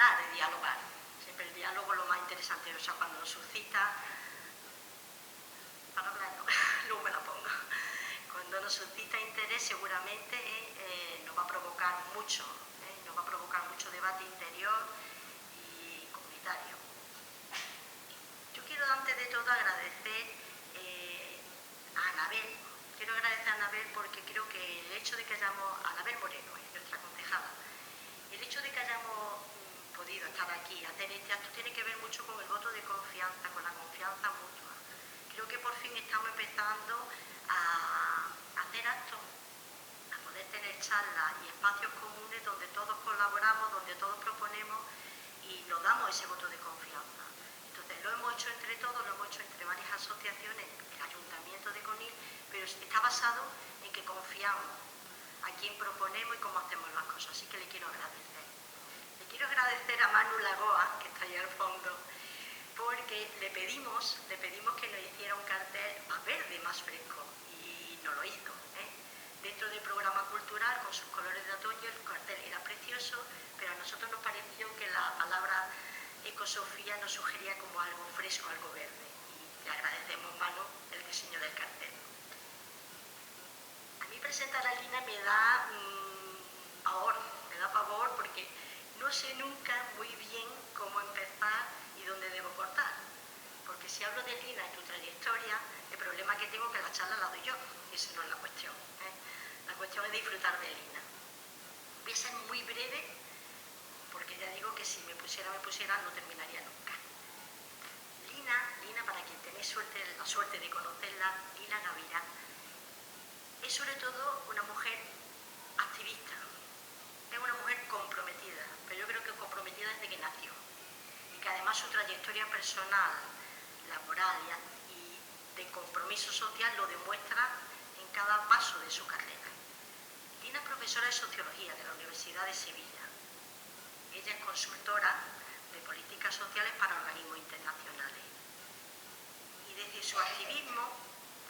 hablar, de dialogar. Siempre el diálogo es lo más interesante, o sea, cuando nos suscita, para hablar no, luego me la pongo, cuando nos suscita interés seguramente nos va a provocar mucho debate interior y comunitario. Yo quiero antes de todo agradecer a Anabel, porque creo que el hecho de que Anabel Moreno, nuestra concejala, el hecho de que hayamos podido estar aquí, hacer este acto, tiene que ver mucho con el voto de confianza, con la confianza mutua. Creo que por fin estamos empezando a hacer actos, a poder tener charlas y espacios comunes donde todos colaboramos, donde todos proponemos y nos damos ese voto de confianza. Entonces lo hemos hecho entre todos, lo hemos hecho entre varias asociaciones, el Ayuntamiento de Conil, pero está basado en que confiamos a quien proponemos y cómo hacemos las cosas, así que le quiero agradecer. Le quiero agradecer a Manu Lagoa, que está ahí al fondo, porque le pedimos que nos hiciera un cartel más verde, más fresco, y nos lo hizo. Dentro del programa cultural, con sus colores de otoño, el cartel era precioso, pero a nosotros nos pareció que la palabra ecosofía nos sugería como algo fresco, algo verde, y le agradecemos, Manu, el diseño del cartel. A mí presentar a Lina me da pavor porque no sé nunca muy bien cómo empezar y dónde debo cortar. Porque si hablo de Lina y tu trayectoria, el problema que tengo es que la charla la doy yo, y esa no es la cuestión. La cuestión es disfrutar de Lina. Voy a ser muy breve, porque ya digo que si me pusiera, no terminaría nunca. Lina, para quien tenéis la suerte de conocerla, Lina Gavira, es sobre todo una mujer activista, es una mujer comprometida, pero yo creo que comprometida desde que nació, y que además su trayectoria personal, laboral y de compromiso social lo demuestra en cada paso de su carrera. Lina es profesora de Sociología de la Universidad de Sevilla. Ella es consultora de políticas sociales para organismos internacionales. Y desde su activismo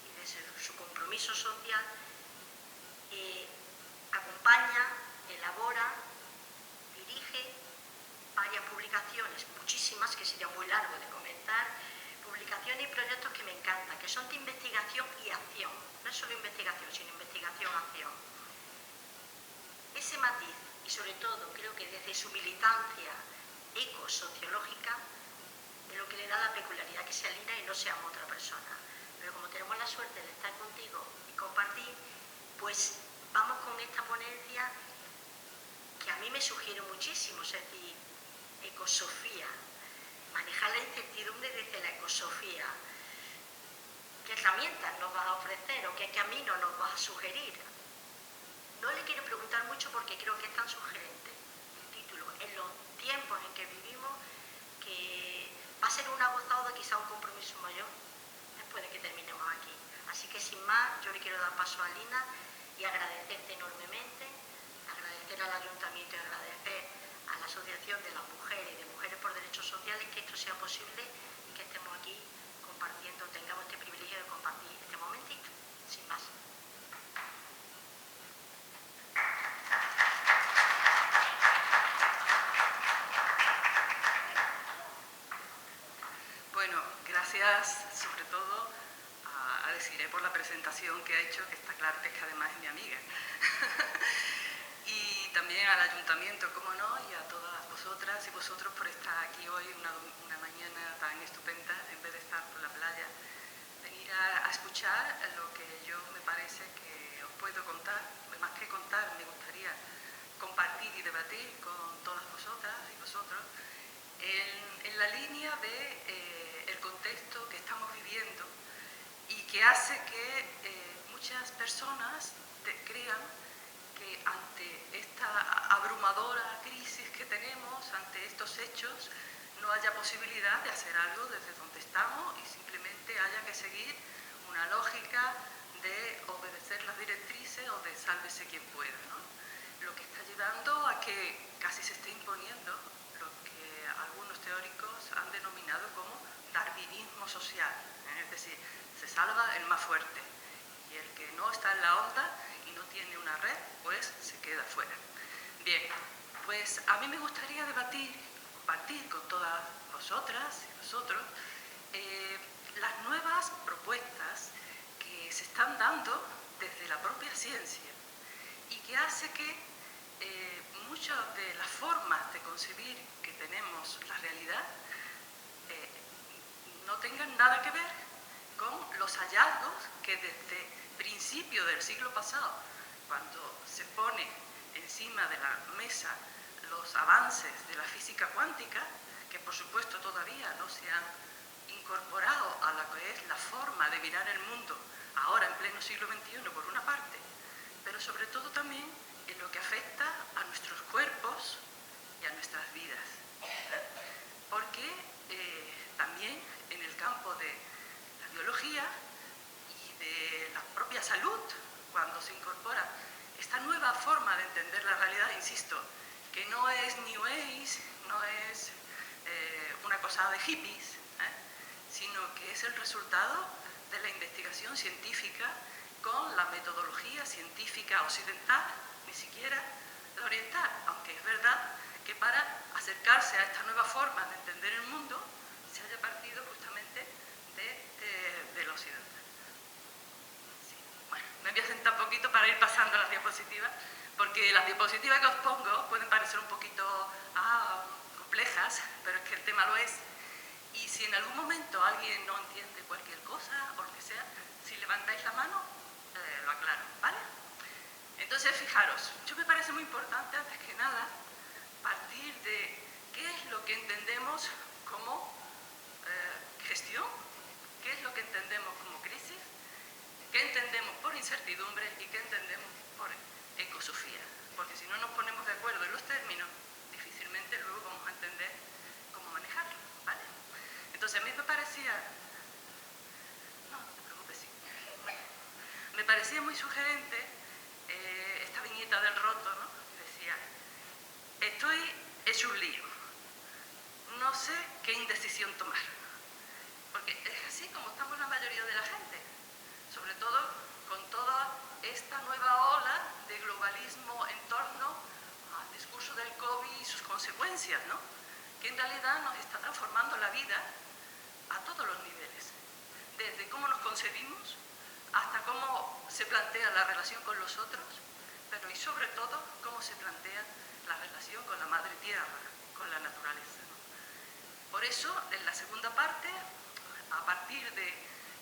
y desde su compromiso social, acompaña, elabora, dirige varias publicaciones, muchísimas, que sería muy largo de comentar, publicaciones y proyectos que me encantan, que son de investigación y acción. No es solo investigación, sino investigación-acción. Ese matiz, y sobre todo creo que desde su militancia ecosociológica, es lo que le da la peculiaridad que sea Lina y no seamos otra persona. Pero como tenemos la suerte de estar contigo y compartir, pues vamos con esta ponencia que a mí me sugiere muchísimo, es decir, ecosofía, manejar la incertidumbre desde la ecosofía. ¿Qué herramientas nos vas a ofrecer o qué camino nos vas a sugerir? No le quiero preguntar mucho porque creo que es tan sugerente el título, en los tiempos en que vivimos, que va a ser una gozada, quizá un compromiso mayor después de que terminemos aquí. Así que sin más, yo le quiero dar paso a Lina y agradecerte enormemente, agradecer al Ayuntamiento y agradecer a la Asociación de las Mujeres y de Mujeres por Derechos Sociales que esto sea posible y que estemos aquí compartiendo, tengamos este privilegio de compartir este momentito. Sin más. Bueno, gracias sobre todo a Desiree por la presentación que ha hecho, que está claro que es que además es mi amiga. Y también al Ayuntamiento, cómo no, y a todas vosotras y vosotros por estar aquí hoy, una mañana tan estupenda, en vez de estar por la playa, venir a escuchar lo que yo me parece que os puedo contar. Más que contar, me gustaría compartir y debatir con todas vosotras y vosotros en la línea de el contexto que estamos viviendo y que hace que muchas personas crean que ante esta abrumadora crisis que tenemos, ante estos hechos, no haya posibilidad de hacer algo desde donde estamos y simplemente haya que seguir una lógica de obedecer las directrices o de sálvese quien pueda, ¿no? Lo que está llevando a que casi se esté imponiendo lo que algunos teóricos han denominado como darwinismo social, ¿eh? Es decir, se salva el más fuerte y el que no está en la onda y no tiene una red, pues se queda fuera. Bien, pues a mí me gustaría debatir compartir con todas vosotras y vosotros las nuevas propuestas que se están dando desde la propia ciencia y que hace que muchas de las formas de concebir que tenemos la realidad no tengan nada que ver con los hallazgos que desde principio del siglo pasado, cuando se pone encima de la mesa los avances de la física cuántica, que por supuesto todavía no se han incorporado a lo que es la forma de mirar el mundo ahora en pleno siglo XXI por una parte, pero sobre todo también en lo que afecta a nuestros cuerpos y a nuestras vidas. Porque también en el campo de la biología y de la propia salud, cuando se incorpora esta nueva forma de entender la realidad, insisto, que no es New Age, no es una cosa de hippies, sino que es el resultado de la investigación científica con la metodología científica occidental, ni siquiera la oriental, aunque es verdad que para acercarse a esta nueva forma de entender el mundo se haya partido justamente del occidental. Sí. Bueno, me voy a sentar un poquito para ir pasando las diapositivas, porque las diapositivas que os pongo pueden parecer un poquito complejas, pero es que el tema lo es. Y si en algún momento alguien no entiende cualquier cosa o lo que sea, si levantáis la mano, lo aclaro, ¿vale? Entonces, fijaros, yo me parece muy importante, antes que nada, partir de qué es lo que entendemos como gestión, qué es lo que entendemos como crisis, qué entendemos por incertidumbre y qué entendemos por ecosofía. Porque si no nos ponemos de acuerdo en los términos, difícilmente luego vamos a entender cómo manejarlo, ¿vale? Entonces, a mí me parecía... No, no te preocupes, sí. Bueno, me parecía muy sugerente esta viñeta del roto, ¿no? Decía, estoy hecho un lío, no sé qué indecisión tomar. Porque es así como estamos la mayoría de la gente, sobre todo con toda esta nueva ola de globalismo en torno al discurso del COVID y sus consecuencias, ¿no? Que en realidad nos está transformando la vida a todos los niveles, desde cómo nos concebimos hasta cómo se plantea la relación con los otros, pero y sobre todo cómo se plantea la relación con la madre tierra, con la naturaleza, ¿no? Por eso, en la segunda parte, a partir de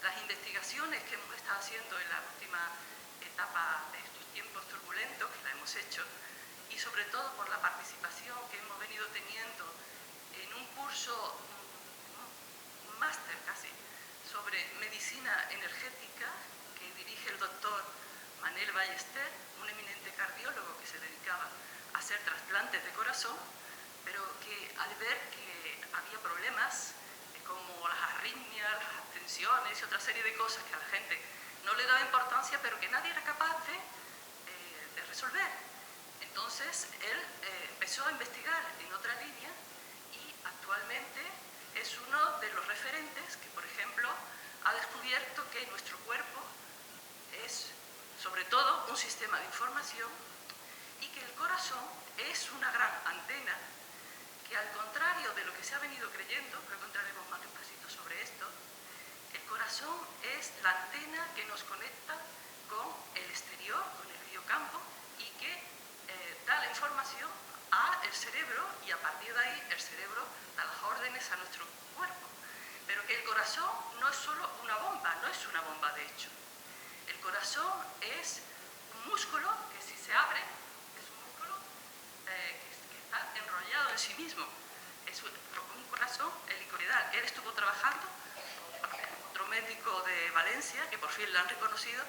las investigaciones que hemos estado haciendo en la última etapa de estos tiempos turbulentos, que la hemos hecho, y sobre todo por la participación que hemos venido teniendo en un curso, un máster casi, sobre medicina energética, que dirige el doctor Manel Ballester, un eminente cardiólogo que se dedicaba a hacer trasplantes de corazón, pero que al ver que había problemas como las arritmias, las abstenciones y otra serie de cosas que a la gente no le daba importancia, pero que nadie era capaz de resolver. Entonces, él empezó a investigar en otra línea y actualmente es uno de los referentes que, por ejemplo, ha descubierto que nuestro cuerpo es, sobre todo, un sistema de información y que el corazón es una gran antena que, al contrario de lo que se ha venido creyendo, que encontraremos más despacito sobre esto, el corazón es la antena que nos conecta con el exterior, con el biocampo, y que da la información al cerebro, y a partir de ahí el cerebro da las órdenes a nuestro cuerpo. Pero que el corazón no es solo una bomba, no es una bomba de hecho. El corazón es un músculo que, si se abre, es un músculo que está enrollado en sí mismo. Es un corazón helicoidal. Él estuvo trabajando con otro médico de Valencia, que por fin lo han reconocido,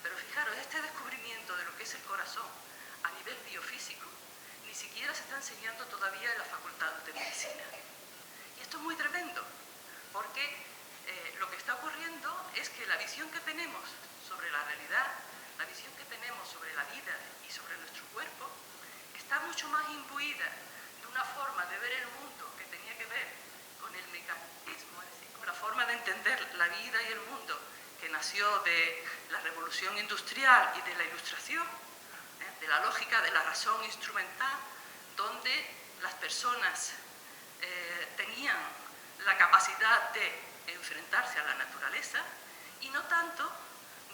pero fijaros, este descubrimiento de lo que es el corazón a nivel biofísico ni siquiera se está enseñando todavía en la Facultad de Medicina. Y esto es muy tremendo, porque lo que está ocurriendo es que la visión que tenemos sobre la realidad, la visión que tenemos sobre la vida y sobre nuestro cuerpo, está mucho más imbuida de una forma de ver el mundo que tenía que ver con el mecanismo, es decir, con la forma de entender la vida y el mundo que nació de la revolución industrial y de la ilustración, de la lógica de la razón instrumental, donde las personas tenían la capacidad de enfrentarse a la naturaleza y no tanto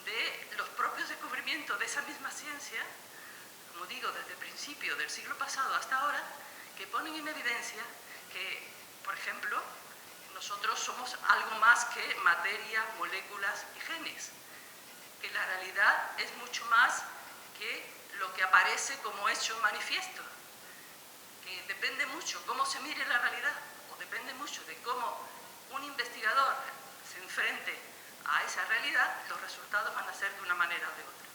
de los propios descubrimientos de esa misma ciencia, como digo, desde el principio del siglo pasado hasta ahora, que ponen en evidencia que, por ejemplo, nosotros somos algo más que materia, moléculas y genes, que la realidad es mucho más que lo que aparece como hecho manifiesto, que depende mucho cómo se mire la realidad, o depende mucho de cómo un investigador se enfrente a esa realidad, los resultados van a ser de una manera o de otra.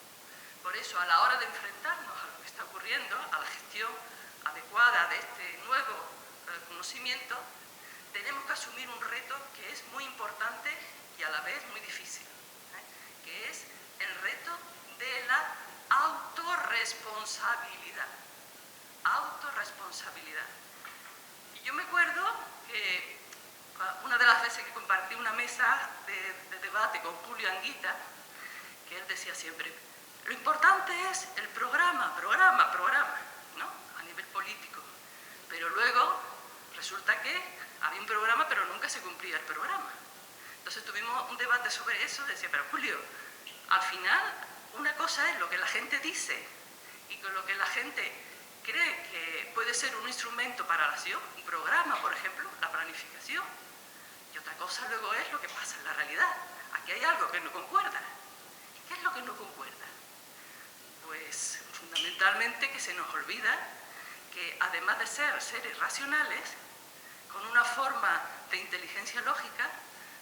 Por eso, a la hora de enfrentarnos a lo que está ocurriendo, a la gestión adecuada de este nuevo conocimiento, tenemos que asumir un reto que es muy importante y a la vez muy difícil, que es el reto de la autorresponsabilidad. Autorresponsabilidad. Y yo me acuerdo que una de las veces que compartí una mesa de debate con Julio Anguita, que él decía siempre, lo importante es el programa, ¿no? A nivel político. Pero luego resulta que había un programa, pero nunca se cumplía el programa. Entonces tuvimos un debate sobre eso, decía, pero Julio, al final una cosa es lo que la gente dice y con lo que la gente cree que puede ser un instrumento para la acción, un programa, por ejemplo, la planificación, y otra cosa luego es lo que pasa en la realidad. Aquí hay algo que no concuerda. ¿Y qué es lo que no concuerda? Pues fundamentalmente que se nos olvida que además de ser seres racionales, con una forma de inteligencia lógica,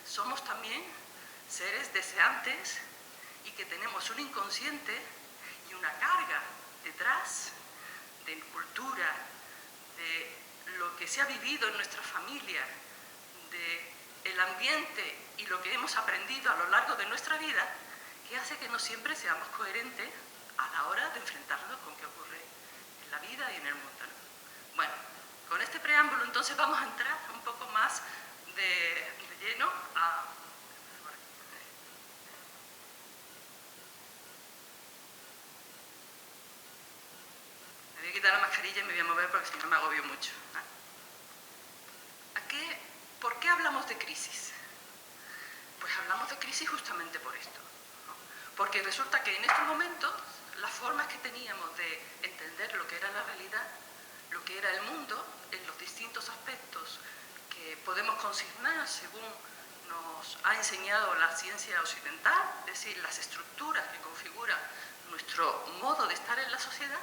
somos también seres deseantes y que tenemos un inconsciente y una carga detrás de cultura, de lo que se ha vivido en nuestra familia, del ambiente y lo que hemos aprendido a lo largo de nuestra vida, que hace que no siempre seamos coherentes a la hora de enfrentarnos con qué ocurre en la vida y en el mundo, ¿no? Bueno, con este preámbulo entonces vamos a entrar un poco más de lleno a... Me voy a quitar la mascarilla y me voy a mover porque si no me agobio mucho, ¿no? ¿Por qué hablamos de crisis? Pues hablamos de crisis justamente por esto, ¿no? Porque resulta que en estos momentos las formas que teníamos de entender lo que era la realidad, lo que era el mundo, en los distintos aspectos que podemos consignar según nos ha enseñado la ciencia occidental, es decir, las estructuras que configuran nuestro modo de estar en la sociedad,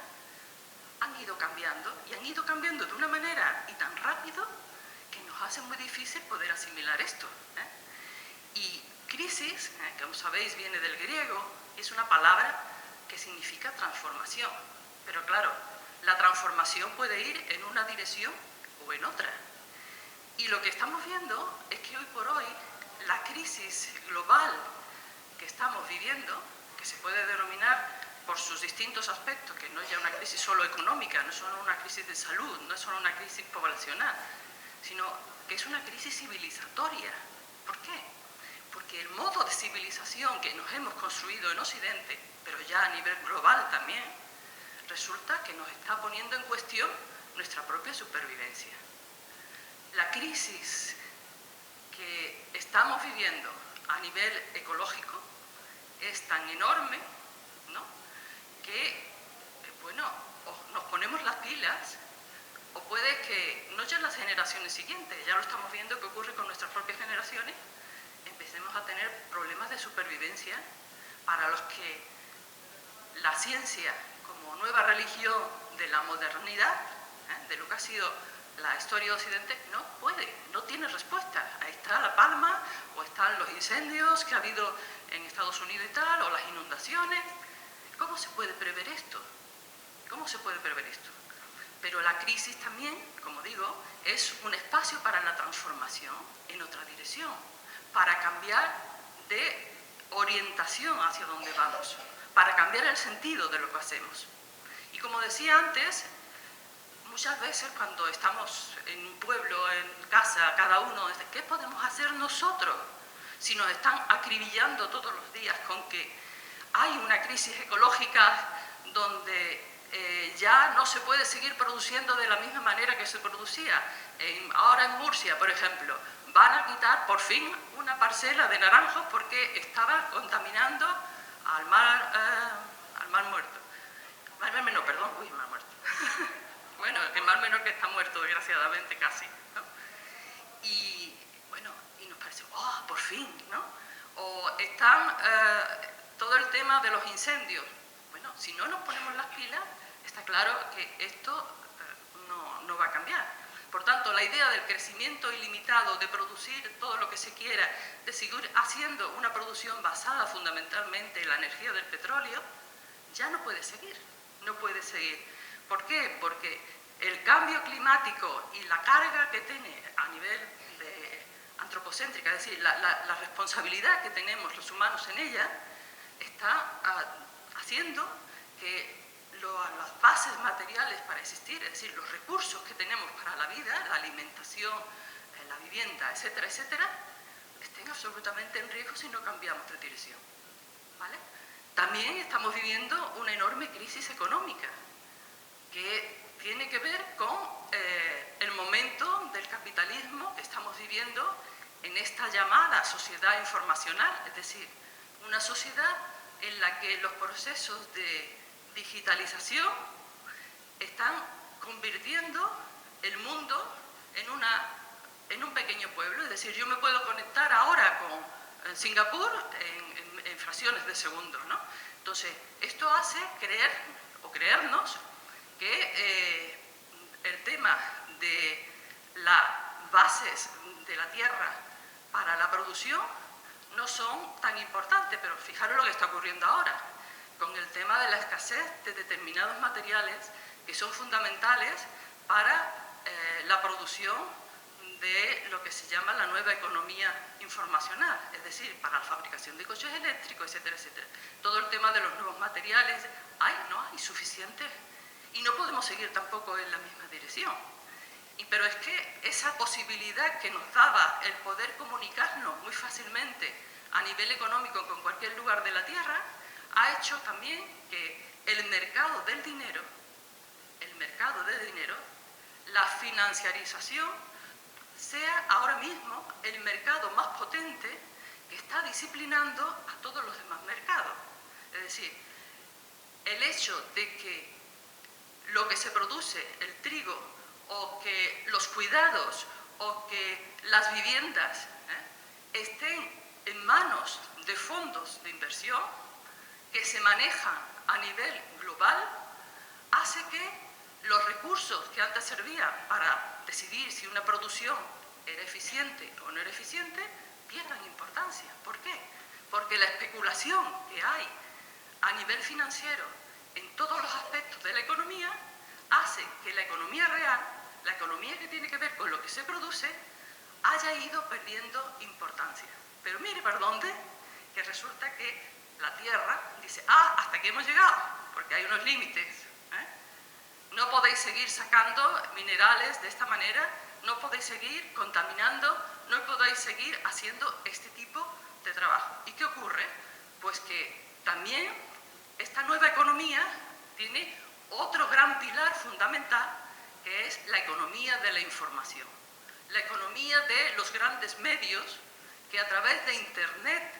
han ido cambiando y han ido cambiando de una manera y tan rápido que nos hace muy difícil poder asimilar esto, ¿eh? Y crisis, que como sabéis viene del griego, es una palabra que significa transformación. Pero claro, la transformación puede ir en una dirección o en otra. Y lo que estamos viendo es que hoy por hoy la crisis global que estamos viviendo, que se puede denominar por sus distintos aspectos, que no es ya una crisis solo económica, no es solo una crisis de salud, no es solo una crisis poblacional, sino que es una crisis civilizatoria. ¿Por qué? Porque el modo de civilización que nos hemos construido en Occidente, pero ya a nivel global también, resulta que nos está poniendo en cuestión nuestra propia supervivencia. La crisis que estamos viviendo a nivel ecológico es tan enorme, ¿no?, que, bueno, o nos ponemos las pilas o puede que, no ya en las generaciones siguientes, ya lo estamos viendo que ocurre con nuestras propias generaciones, empecemos a tener problemas de supervivencia para los que la ciencia como nueva religión de la modernidad, de lo que ha sido la historia de Occidente, no puede, no tiene respuesta. Ahí está La Palma, o están los incendios que ha habido en Estados Unidos y tal, o las inundaciones. ¿Cómo se puede prever esto? ¿Cómo se puede prever esto? Pero la crisis también, como digo, es un espacio para la transformación en otra dirección, para cambiar de orientación hacia donde vamos, para cambiar el sentido de lo que hacemos. Y como decía antes, muchas veces cuando estamos en un pueblo, en casa, cada uno, ¿qué podemos hacer nosotros? Si nos están acribillando todos los días con que hay una crisis ecológica donde ya no se puede seguir produciendo de la misma manera que se producía. Ahora en Murcia, por ejemplo, van a quitar por fin una parcela de naranjos porque estaba contaminando al mar muerto. Mar menor, perdón, uy, mar muerto. Bueno, el mar menor que está muerto, desgraciadamente, casi, ¿no? Y bueno, y nos parece, ¡oh, por fin!, ¿no? O están todo el tema de los incendios. Bueno, si no nos ponemos las pilas, está claro que esto no va a cambiar. Por tanto, la idea del crecimiento ilimitado, de producir todo lo que se quiera, de seguir haciendo una producción basada fundamentalmente en la energía del petróleo, ya no puede seguir, no puede seguir. ¿Por qué? Porque el cambio climático y la carga que tiene a nivel antropocéntrica, es decir, la responsabilidad que tenemos los humanos en ella, está haciendo que las bases materiales para existir, es decir, los recursos que tenemos para la vida, la alimentación, la vivienda, etcétera, etcétera, estén absolutamente en riesgo si no cambiamos de dirección, ¿vale? También estamos viviendo una enorme crisis económica que tiene que ver con el momento del capitalismo que estamos viviendo en esta llamada sociedad informacional, es decir, una sociedad en la que los procesos de digitalización están convirtiendo el mundo en un pequeño pueblo. Es decir, yo me puedo conectar ahora con Singapur en fracciones de segundo, ¿no? Entonces, esto hace creernos que el tema de las bases de la tierra para la producción no son tan importantes, pero fijaros lo que está ocurriendo ahora con el tema de la escasez de determinados materiales que son fundamentales para la producción de lo que se llama la nueva economía informacional, es decir, para la fabricación de coches eléctricos, etcétera, etcétera. Todo el tema de los nuevos materiales, no hay suficientes y no podemos seguir tampoco en la misma dirección. Pero es que esa posibilidad que nos daba el poder comunicarnos muy fácilmente a nivel económico con cualquier lugar de la Tierra, ha hecho también que el mercado del dinero, la financiarización, sea ahora mismo el mercado más potente que está disciplinando a todos los demás mercados. Es decir, el hecho de que lo que se produce, el trigo, o que los cuidados, o que las viviendas estén en manos de fondos de inversión que se manejan a nivel global, hace que los recursos que antes servían para decidir si una producción era eficiente o no era eficiente, pierdan importancia. ¿Por qué? Porque la especulación que hay a nivel financiero en todos los aspectos de la economía hace que la economía real, la economía que tiene que ver con lo que se produce, haya ido perdiendo importancia. Pero mire por dónde, que resulta que la Tierra dice, hasta aquí hemos llegado, porque hay unos límites. No podéis seguir sacando minerales de esta manera, no podéis seguir contaminando, no podéis seguir haciendo este tipo de trabajo. ¿Y qué ocurre? Pues que también esta nueva economía tiene otro gran pilar fundamental, que es la economía de la información. La economía de los grandes medios que a través de Internet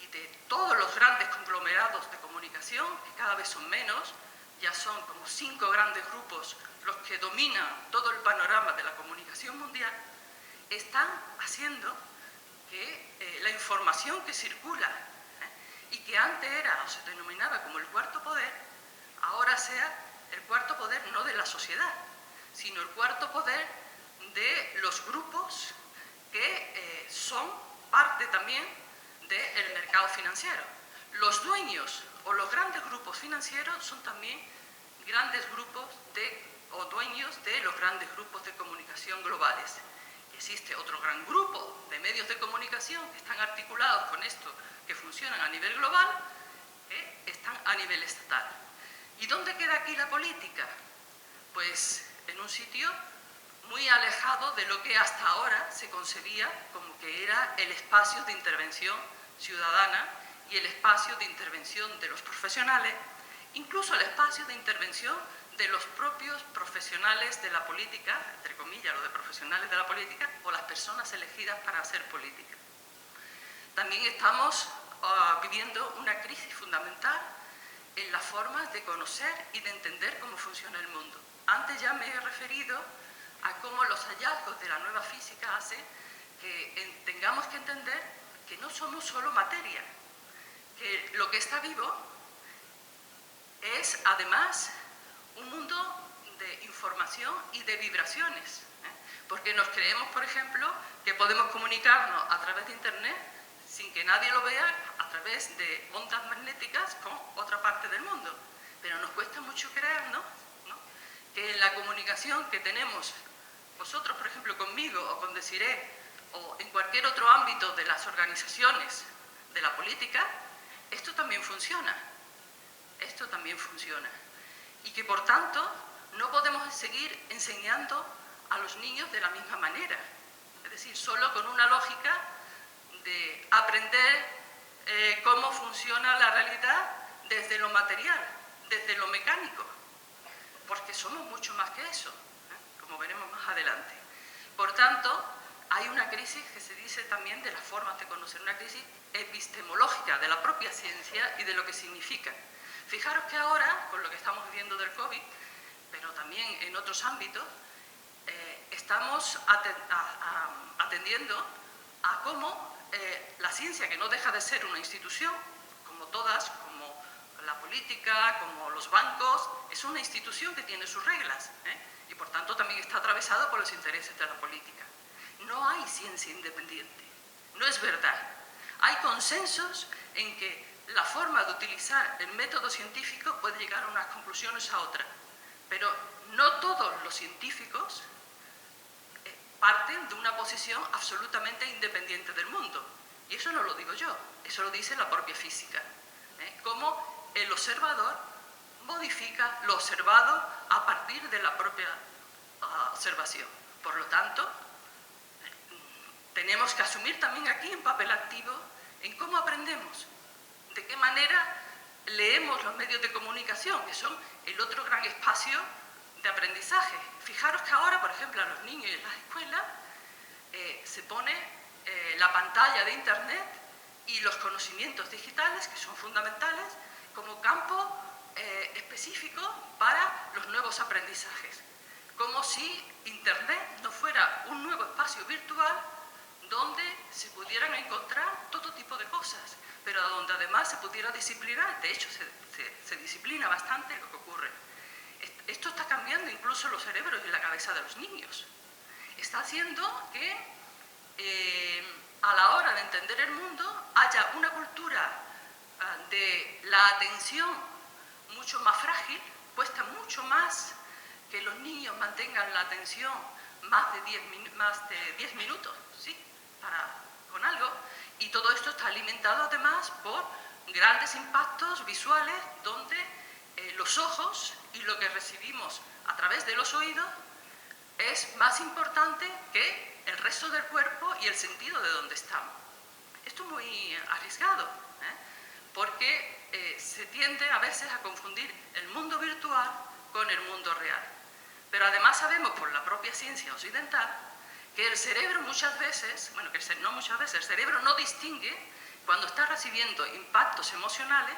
y de todos los grandes conglomerados de comunicación, que cada vez son menos, ya son como 5 grandes grupos los que dominan todo el panorama de la comunicación mundial, están haciendo que la información que circula y que antes era o se denominaba como el cuarto poder, ahora sea el cuarto poder no de la sociedad, sino el cuarto poder de los grupos que son parte también del mercado financiero. Los dueños o los grandes grupos financieros son también grandes grupos o dueños de los grandes grupos de comunicación globales. Existe otro gran grupo de medios de comunicación que están articulados con esto, que funcionan a nivel global, que están a nivel estatal. ¿Y dónde queda aquí la política? Pues en un sitio muy alejado de lo que hasta ahora se concebía como que era el espacio de intervención ciudadana y el espacio de intervención de los profesionales incluso el espacio de intervención de los propios profesionales de la política, entre comillas, lo de profesionales de la política, o las personas elegidas para hacer política. También estamos viviendo una crisis fundamental en las formas de conocer y de entender cómo funciona el mundo. Antes ya me he referido a cómo los hallazgos de la nueva física hacen que tengamos que entender que no somos solo materia, que lo que está vivo es además un mundo de información y de vibraciones, porque nos creemos, por ejemplo, que podemos comunicarnos a través de Internet sin que nadie lo vea, a través de ondas magnéticas con otra parte del mundo. Pero nos cuesta mucho creernos, ¿no?, que en la comunicación que tenemos vosotros, por ejemplo, conmigo o con Desiree, o en cualquier otro ámbito de las organizaciones de la política, esto también funciona. Esto también funciona. Y que, por tanto, no podemos seguir enseñando a los niños de la misma manera. Es decir, solo con una lógica de aprender cómo funciona la realidad desde lo material, desde lo mecánico, porque somos mucho más que eso, como veremos más adelante. Por tanto, hay una crisis que se dice también de las formas de conocer, una crisis epistemológica de la propia ciencia y de lo que significa. Fijaros que ahora, con lo que estamos viviendo del COVID, pero también en otros ámbitos, estamos atendiendo a cómo la ciencia, que no deja de ser una institución, como todas, como la política, como los bancos, es una institución que tiene sus reglas, y por tanto también está atravesado por los intereses de la política. No hay ciencia independiente, no es verdad. Hay consensos en que la forma de utilizar el método científico puede llegar a unas conclusiones a otras, pero no todos los científicos parten de una posición absolutamente independiente del mundo. Y eso no lo digo yo, eso lo dice la propia física. Cómo el observador modifica lo observado a partir de la propia observación. Por lo tanto, tenemos que asumir también aquí un papel activo en cómo aprendemos, de qué manera leemos los medios de comunicación, que son el otro gran espacio de aprendizaje. Fijaros que ahora, por ejemplo, a los niños en las escuelas se pone la pantalla de Internet y los conocimientos digitales, que son fundamentales, como campo específico para los nuevos aprendizajes. Como si Internet no fuera un nuevo espacio virtual donde se pudieran encontrar todo tipo de cosas, pero donde además se pudiera disciplinar. De hecho, se disciplina bastante lo que ocurre. Esto está cambiando incluso los cerebros y la cabeza de los niños. Está haciendo que a la hora de entender el mundo haya una cultura de la atención mucho más frágil. Cuesta mucho más que los niños mantengan la atención más de 10 minutos, ¿sí?, con algo, y todo esto está alimentado además por grandes impactos visuales donde los ojos y lo que recibimos a través de los oídos es más importante que el resto del cuerpo y el sentido de donde estamos. Esto es muy arriesgado, porque se tiende a veces a confundir el mundo virtual con el mundo real. Pero además sabemos por la propia ciencia occidental que el cerebro muchas veces, bueno, no muchas veces, el cerebro no distingue cuando está recibiendo impactos emocionales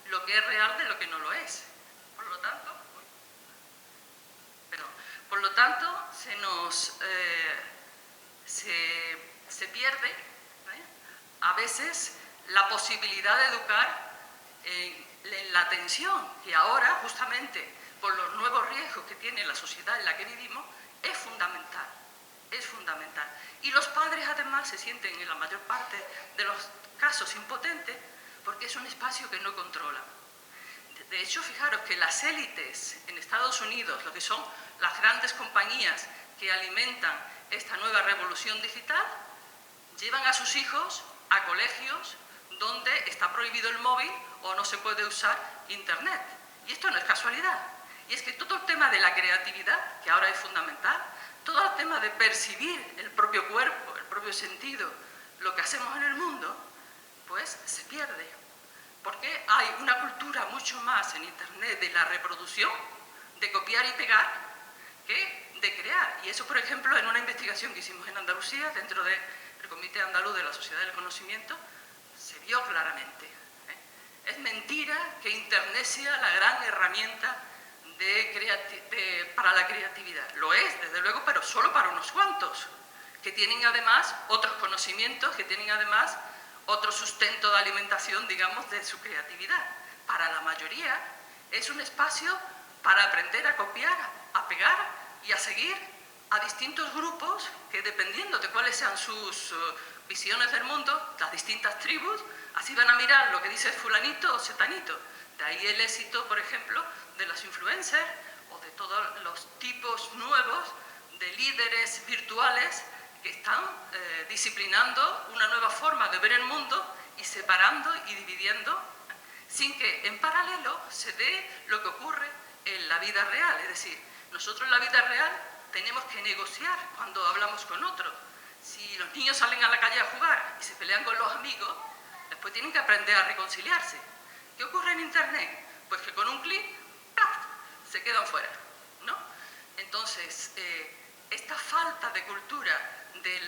lo que es real de lo que no lo es. Por lo tanto, se pierde a veces la posibilidad de educar en la atención, que ahora, justamente por los nuevos riesgos que tiene la sociedad en la que vivimos, es fundamental. Es fundamental. Y los padres además se sienten en la mayor parte de los casos impotentes porque es un espacio que no controlan. De hecho, fijaros que las élites en Estados Unidos, lo que son las grandes compañías que alimentan esta nueva revolución digital, llevan a sus hijos a colegios donde está prohibido el móvil o no se puede usar Internet. Y esto no es casualidad. Y es que todo el tema de la creatividad, que ahora es fundamental, todo el tema de percibir el propio cuerpo, el propio sentido, lo que hacemos en el mundo, pues se pierde. Porque hay una cultura mucho más en Internet de la reproducción, de copiar y pegar, que de crear. Y eso, por ejemplo, en una investigación que hicimos en Andalucía, dentro del Comité Andaluz de la Sociedad del Conocimiento, se vio claramente. Es mentira que Internet sea la gran herramienta para la creatividad. Lo es, desde luego, pero solo para unos cuantos, que tienen además otros conocimientos, que tienen además otro sustento de alimentación, digamos, de su creatividad. Para la mayoría es un espacio para aprender a copiar, a pegar y a seguir a distintos grupos que, dependiendo de cuáles sean sus visiones del mundo, las distintas tribus, así van a mirar lo que dice fulanito o setanito. De ahí el éxito, por ejemplo, de los influencers o de todos los tipos nuevos de líderes virtuales que están disciplinando una nueva forma de ver el mundo y separando y dividiendo, sin que en paralelo se dé lo que ocurre en la vida real. Es decir, nosotros en la vida real tenemos que negociar cuando hablamos con otros. Si los niños salen a la calle a jugar y se pelean con los amigos, después tienen que aprender a reconciliarse. ¿Qué ocurre en Internet? Pues que con un clic se quedan fuera, ¿no? Entonces, esta falta de cultura de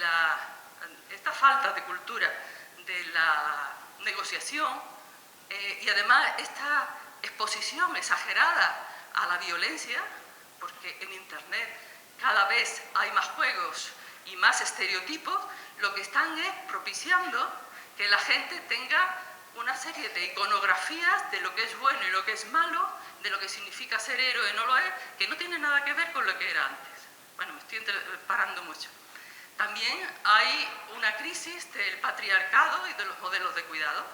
la negociación y además esta exposición exagerada a la violencia, porque en Internet cada vez hay más juegos y más estereotipos, lo que están es propiciando que la gente tenga una serie de iconografías de lo que es bueno y lo que es malo, de lo que significa ser héroe y no lo es, que no tiene nada que ver con lo que era antes. Bueno, me estoy parando mucho. También hay una crisis del patriarcado y de los modelos de cuidado.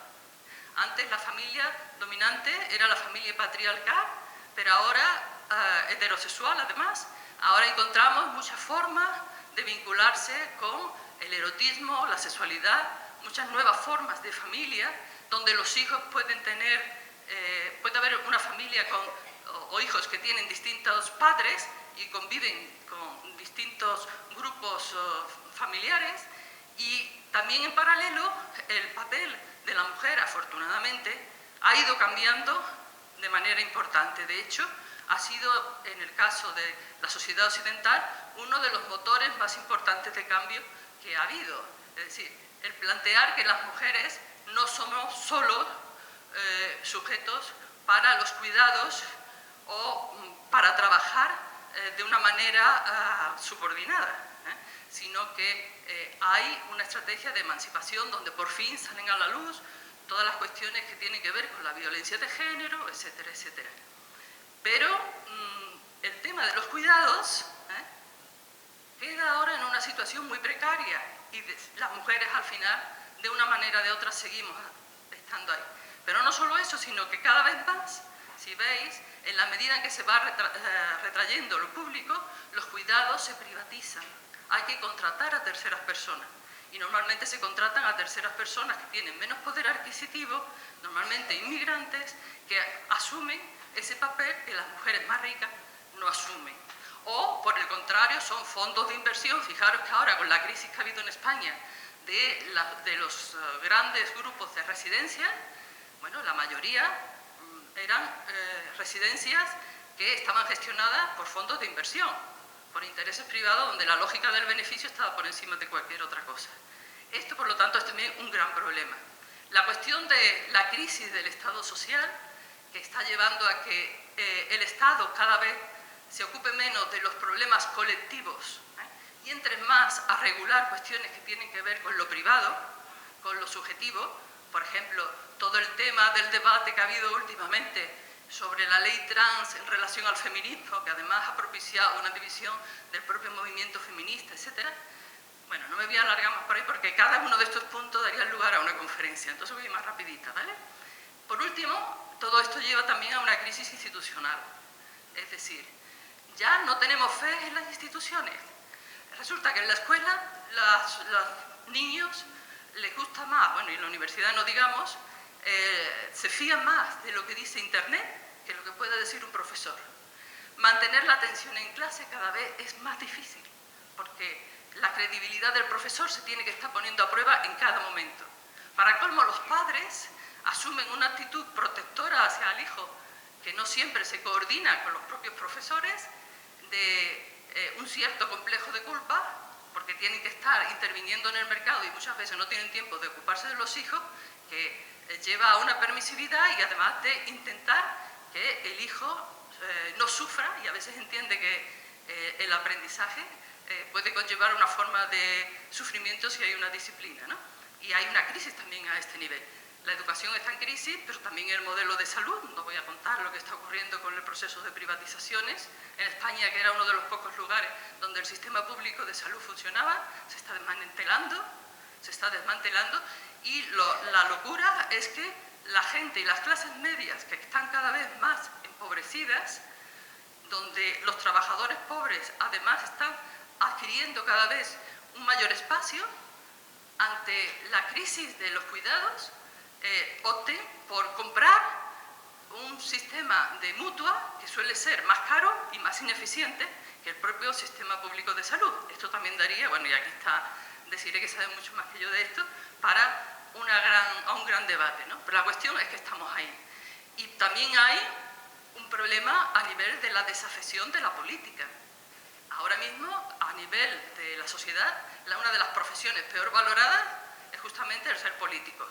Antes la familia dominante era la familia patriarcal, pero ahora, heterosexual además, ahora encontramos muchas formas de vincularse con el erotismo, la sexualidad, muchas nuevas formas de familia, donde los hijos pueden tener, puede haber una familia o hijos que tienen distintos padres y conviven con distintos grupos familiares, y también en paralelo el papel de la mujer, afortunadamente, ha ido cambiando de manera importante. De hecho, ha sido, en el caso de la sociedad occidental, uno de los motores más importantes de cambio que ha habido. Es decir, el plantear que las mujeres no somos solo sujetos para los cuidados o para trabajar de una manera subordinada, sino que hay una estrategia de emancipación donde por fin salen a la luz todas las cuestiones que tienen que ver con la violencia de género, etcétera, etcétera. Pero el tema de los cuidados queda ahora en una situación muy precaria y las mujeres al final, de una manera o de otra, seguimos estando ahí. Pero no solo eso, sino que cada vez más, si veis, en la medida en que se va retrayendo lo público, los cuidados se privatizan. Hay que contratar a terceras personas. Y normalmente se contratan a terceras personas que tienen menos poder adquisitivo, normalmente inmigrantes, que asumen ese papel que las mujeres más ricas no asumen. O, por el contrario, son fondos de inversión. Fijaros que ahora, con la crisis que ha habido en España de los grandes grupos de residencias, bueno, la mayoría eran residencias que estaban gestionadas por fondos de inversión, por intereses privados, donde la lógica del beneficio estaba por encima de cualquier otra cosa. Esto, por lo tanto, es también un gran problema. La cuestión de la crisis del Estado social, que está llevando a que el Estado cada vez se ocupe menos de los problemas colectivos y entre más a regular cuestiones que tienen que ver con lo privado, con lo subjetivo. Por ejemplo, todo el tema del debate que ha habido últimamente sobre la ley trans en relación al feminismo, que además ha propiciado una división del propio movimiento feminista, etc. Bueno, no me voy a alargar más por ahí porque cada uno de estos puntos daría lugar a una conferencia, entonces voy más rapidita, ¿vale? Por último, todo esto lleva también a una crisis institucional, es decir, ya no tenemos fe en las instituciones. Resulta que en la escuela los niños les gusta más, bueno, y en la universidad no digamos, se fían más de lo que dice Internet que lo que puede decir un profesor. Mantener la atención en clase cada vez es más difícil, porque la credibilidad del profesor se tiene que estar poniendo a prueba en cada momento. Para colmo, los padres asumen una actitud protectora hacia el hijo que no siempre se coordina con los propios profesores, de un cierto complejo de culpa, porque tienen que estar interviniendo en el mercado y muchas veces no tienen tiempo de ocuparse de los hijos, que lleva a una permisividad y además de intentar que el hijo no sufra, y a veces entiende que el aprendizaje puede conllevar una forma de sufrimiento si hay una disciplina, ¿no? Y hay una crisis también a este nivel. La educación está en crisis, pero también el modelo de salud. No voy a contar lo que está ocurriendo con el proceso de privatizaciones. En España, que era uno de los pocos lugares donde el sistema público de salud funcionaba, se está desmantelando, y la locura es que la gente y las clases medias, que están cada vez más empobrecidas, donde los trabajadores pobres además están adquiriendo cada vez un mayor espacio, ante la crisis de los cuidados, opten por comprar un sistema de mutua que suele ser más caro y más ineficiente que el propio sistema público de salud. Esto también daría, bueno, y aquí está, deciré que sabe mucho más que yo de esto, para un gran debate, ¿no? Pero la cuestión es que estamos ahí. Y también hay un problema a nivel de la desafección de la política. Ahora mismo, a nivel de la sociedad, una de las profesiones peor valoradas es justamente el ser político.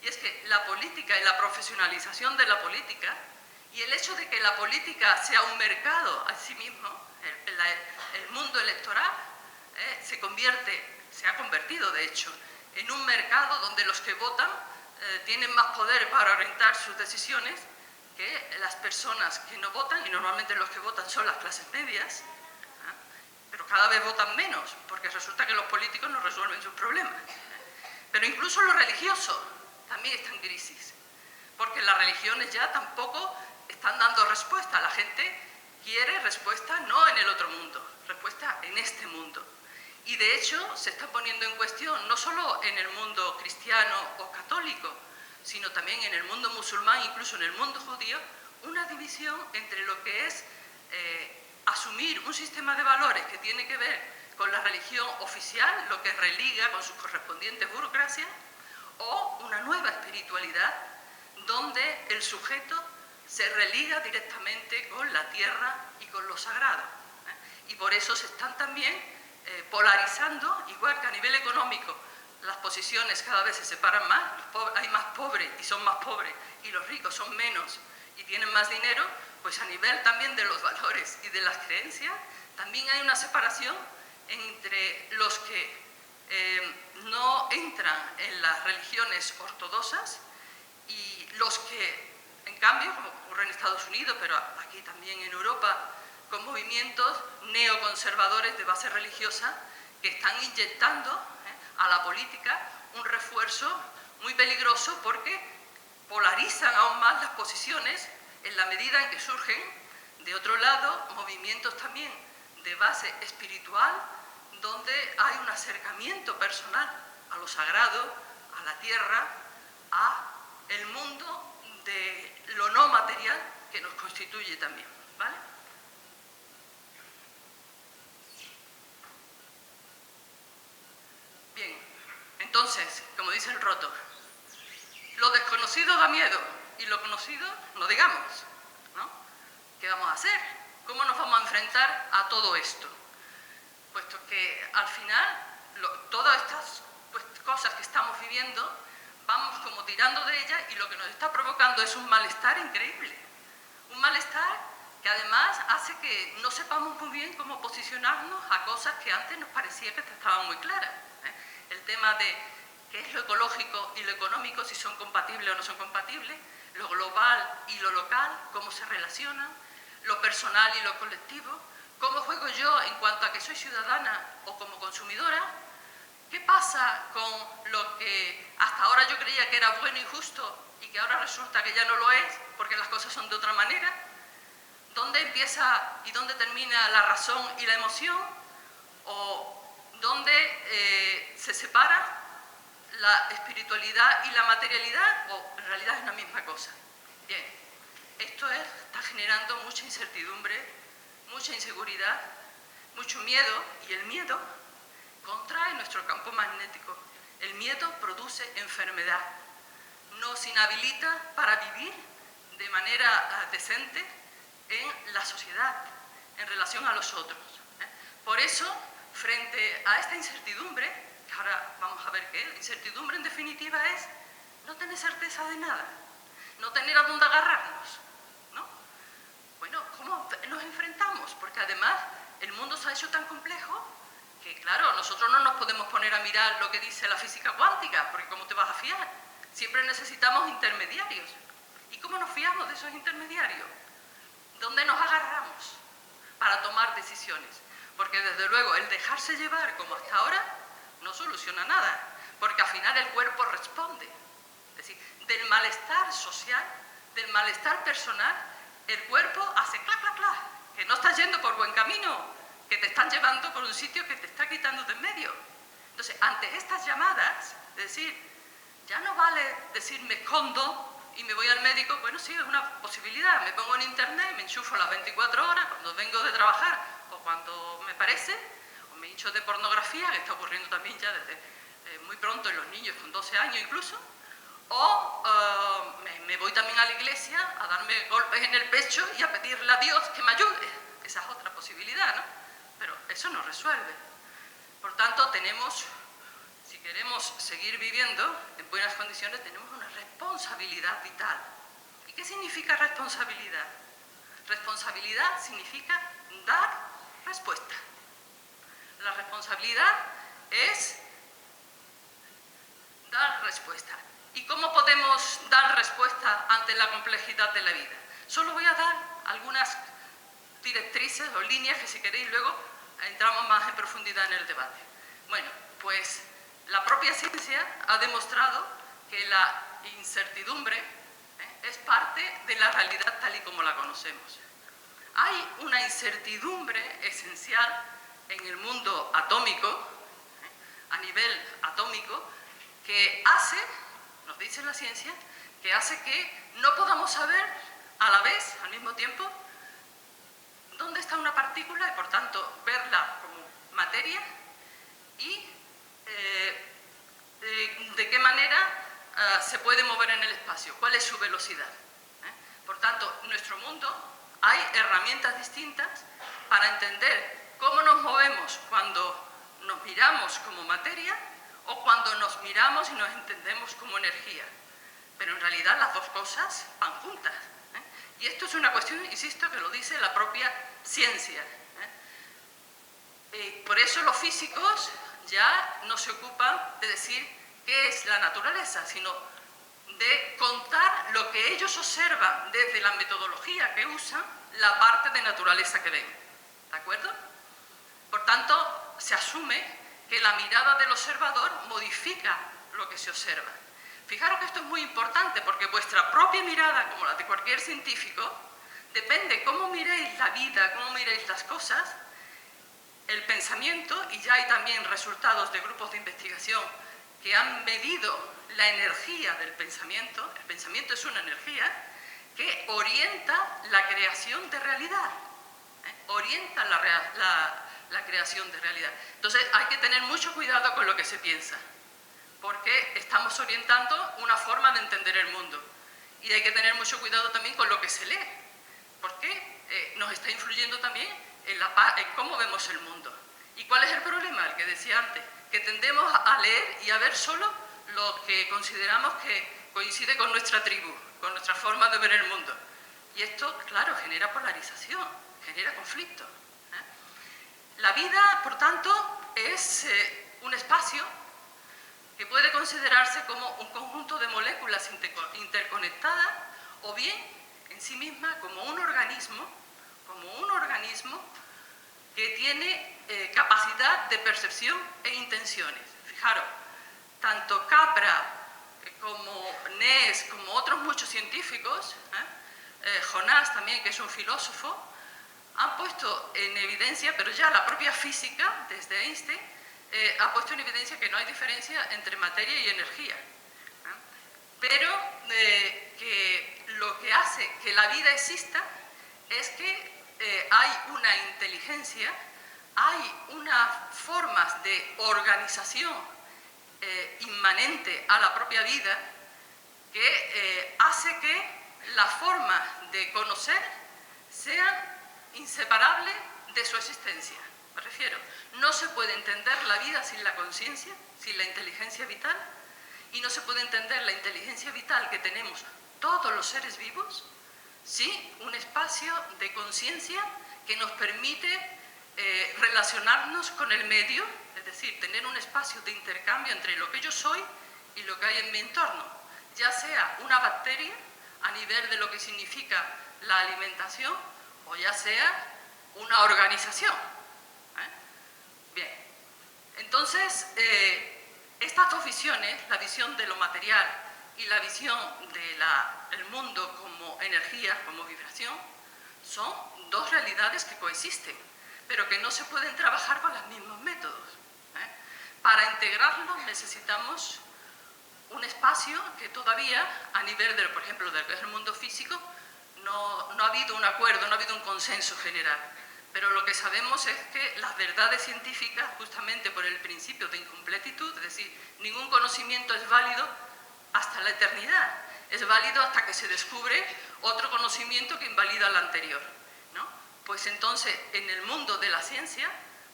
Y es que la política y la profesionalización de la política y el hecho de que la política sea un mercado a sí mismo, el mundo electoral, se ha convertido, de hecho, en un mercado donde los que votan tienen más poder para orientar sus decisiones que las personas que no votan, y normalmente los que votan son las clases medias, pero cada vez votan menos, porque resulta que los políticos no resuelven sus problemas. Pero incluso los religiosos también están en crisis, porque las religiones ya tampoco están dando respuesta. La gente quiere respuesta no en el otro mundo, respuesta en este mundo. Y de hecho se está poniendo en cuestión, no solo en el mundo cristiano o católico, sino también en el mundo musulmán, incluso en el mundo judío, una división entre lo que es asumir un sistema de valores que tiene que ver con la religión oficial, lo que religa con sus correspondientes burocracias, o una nueva espiritualidad donde el sujeto se religa directamente con la tierra y con lo sagrado. Y por eso se están también polarizando, igual que a nivel económico las posiciones cada vez se separan más, hay más pobres y son más pobres, y los ricos son menos y tienen más dinero, pues a nivel también de los valores y de las creencias, también hay una separación entre los que no entran en las religiones ortodoxas y los que, en cambio, como ocurre en Estados Unidos, pero aquí también en Europa, con movimientos neoconservadores de base religiosa que están inyectando a la política un refuerzo muy peligroso, porque polarizan aún más las posiciones en la medida en que surgen, de otro lado, movimientos también de base espiritual, donde hay un acercamiento personal a lo sagrado, a la tierra, a el mundo de lo no material que nos constituye también, ¿vale? Bien, entonces, como dice el Roto, lo desconocido da miedo y lo conocido no digamos, ¿no? ¿Qué vamos a hacer? ¿Cómo nos vamos a enfrentar a todo esto? Puesto que al final todas estas cosas que estamos viviendo vamos como tirando de ellas, y lo que nos está provocando es un malestar increíble. Un malestar que además hace que no sepamos muy bien cómo posicionarnos a cosas que antes nos parecía que estaban muy claras. El tema de qué es lo ecológico y lo económico, si son compatibles o no son compatibles, lo global y lo local, cómo se relacionan, lo personal y lo colectivo, cómo juego yo en cuanto a que soy ciudadana o como consumidora, qué pasa con lo que hasta ahora yo creía que era bueno y justo y que ahora resulta que ya no lo es porque las cosas son de otra manera, dónde empieza y dónde termina la razón y la emoción, o dónde se separa la espiritualidad y la materialidad, o en realidad es una misma cosa. Bien, esto está generando mucha incertidumbre, mucha inseguridad, mucho miedo, y el miedo contrae nuestro campo magnético. El miedo produce enfermedad. nos inhabilita para vivir de manera decente en la sociedad, en relación a los otros. Por eso, frente a esta incertidumbre, que ahora vamos a ver qué es, la incertidumbre en definitiva es no tener certeza de nada, no tener a dónde agarrarnos, ¿no? Bueno, ¿cómo nos enfrentamos? Porque además el mundo se ha hecho tan complejo que, claro, nosotros no nos podemos poner a mirar lo que dice la física cuántica, porque ¿cómo te vas a fiar? Siempre necesitamos intermediarios. ¿Y cómo nos fiamos de esos intermediarios? ¿Dónde nos agarramos para tomar decisiones? Porque desde luego el dejarse llevar como hasta ahora no soluciona nada, porque al final el cuerpo responde. Es decir, del malestar social, del malestar personal, el cuerpo hace clac, clac, clac, que no estás yendo por buen camino, que te están llevando por un sitio que te está quitando de en medio. Entonces, ante estas llamadas, es decir, ya no vale decir me escondo y me voy al médico, bueno, sí, es una posibilidad, me pongo en internet, me enchufo las 24 horas cuando vengo de trabajar o cuando me parece, o me hincho de pornografía, que está ocurriendo también ya desde muy pronto en los niños, con 12 años incluso, o me voy también a la iglesia a darme golpes en el pecho y a pedirle a Dios que me ayude. Esa es otra posibilidad, ¿no? Pero eso no resuelve. Por tanto, tenemos, si queremos seguir viviendo en buenas condiciones, tenemos una responsabilidad vital. ¿Y qué significa responsabilidad? Responsabilidad significa dar respuesta. La responsabilidad es dar respuesta. ¿Y cómo podemos dar respuesta ante la complejidad de la vida? Solo voy a dar algunas directrices o líneas que, si queréis, luego entramos más en profundidad en el debate. Bueno, pues la propia ciencia ha demostrado que la incertidumbre es parte de la realidad tal y como la conocemos. Hay una incertidumbre esencial en el mundo atómico, a nivel atómico, que hace, nos dice la ciencia, que hace que no podamos saber a la vez, al mismo tiempo, dónde está una partícula y, por tanto, verla como materia y de qué manera se puede mover en el espacio, cuál es su velocidad. Por tanto, en nuestro mundo hay herramientas distintas para entender cómo nos movemos cuando nos miramos como materia o cuando nos miramos y nos entendemos como energía. Pero en realidad las dos cosas van juntas. Y esto es una cuestión, insisto, que lo dice la propia ciencia. Por eso los físicos ya no se ocupan de decir qué es la naturaleza, sino de contar lo que ellos observan desde la metodología que usan, la parte de naturaleza que ven. ¿De acuerdo? Por tanto, se asume que la mirada del observador modifica lo que se observa. Fijaros que esto es muy importante porque vuestra propia mirada, como la de cualquier científico, depende cómo miréis la vida, cómo miréis las cosas, el pensamiento, y ya hay también resultados de grupos de investigación que han medido la energía del pensamiento. El pensamiento es una energía que orienta la creación de realidad, orienta la creación de realidad. Entonces hay que tener mucho cuidado con lo que se piensa, porque estamos orientando una forma de entender el mundo. Y hay que tener mucho cuidado también con lo que se lee, porque nos está influyendo también en cómo vemos el mundo. ¿Y cuál es el problema? El que decía antes, que tendemos a leer y a ver solo lo que consideramos que coincide con nuestra tribu, con nuestra forma de ver el mundo. Y esto, claro, genera polarización, genera conflicto. La vida, por tanto, es un espacio que puede considerarse como un conjunto de moléculas interconectadas o bien en sí misma como un organismo que tiene capacidad de percepción e intenciones. Fijaros, tanto Capra como Ness, como otros muchos científicos, Jonás también, que es un filósofo, han puesto en evidencia, pero ya la propia física, desde Einstein, ha puesto en evidencia que no hay diferencia entre materia y energía. Pero que lo que hace que la vida exista es que hay una inteligencia, hay unas formas de organización inmanente a la propia vida que hace que la forma de conocer sea inseparable de su existencia. Me refiero, no se puede entender la vida sin la conciencia, sin la inteligencia vital, y no se puede entender la inteligencia vital que tenemos todos los seres vivos sin un espacio de conciencia que nos permite relacionarnos con el medio, es decir, tener un espacio de intercambio entre lo que yo soy y lo que hay en mi entorno, ya sea una bacteria a nivel de lo que significa la alimentación o ya sea una organización. Bien, entonces estas dos visiones, la visión de lo material y la visión del mundo como energía, como vibración, son dos realidades que coexisten, pero que no se pueden trabajar con los mismos métodos. Para integrarlos necesitamos un espacio que todavía, a nivel, por ejemplo, del mundo físico, no ha habido un acuerdo, no ha habido un consenso general. Pero lo que sabemos es que las verdades científicas, justamente por el principio de incompletitud, es decir, ningún conocimiento es válido hasta la eternidad. Es válido hasta que se descubre otro conocimiento que invalida el anterior, ¿no? Pues entonces, en el mundo de la ciencia,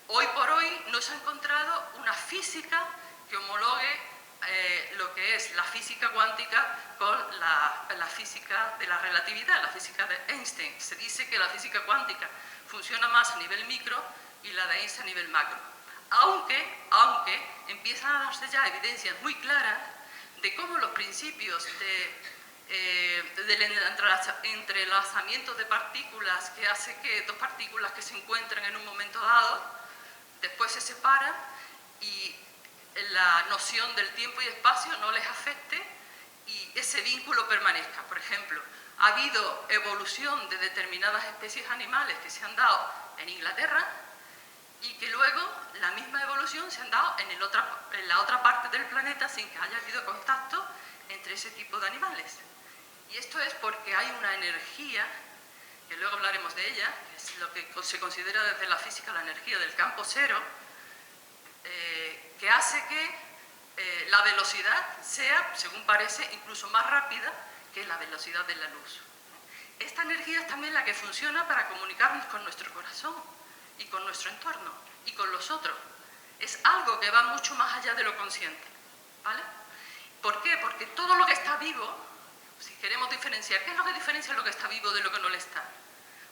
hoy por hoy no se ha encontrado una física que homologue lo que es la física cuántica con la física de la relatividad, la física de Einstein. Se dice que la física cuántica funciona más a nivel micro y la de Einstein a nivel macro. Aunque empiezan a darse ya evidencias muy claras de cómo los principios del entrelazamiento de partículas que hace que dos partículas que se encuentran en un momento dado después se separan y la noción del tiempo y espacio no les afecte y ese vínculo permanezca. Por ejemplo, ha habido evolución de determinadas especies animales que se han dado en Inglaterra y que luego la misma evolución se han dado en la otra parte del planeta sin que haya habido contacto entre ese tipo de animales. Y esto es porque hay una energía, que luego hablaremos de ella, que es lo que se considera desde la física la energía del campo cero, que hace que la velocidad sea, según parece, incluso más rápida que la velocidad de la luz. Esta energía es también la que funciona para comunicarnos con nuestro corazón y con nuestro entorno y con los otros. Es algo que va mucho más allá de lo consciente, ¿vale? ¿Por qué? Porque todo lo que está vivo, si queremos diferenciar, ¿qué es lo que diferencia lo que está vivo de lo que no lo está?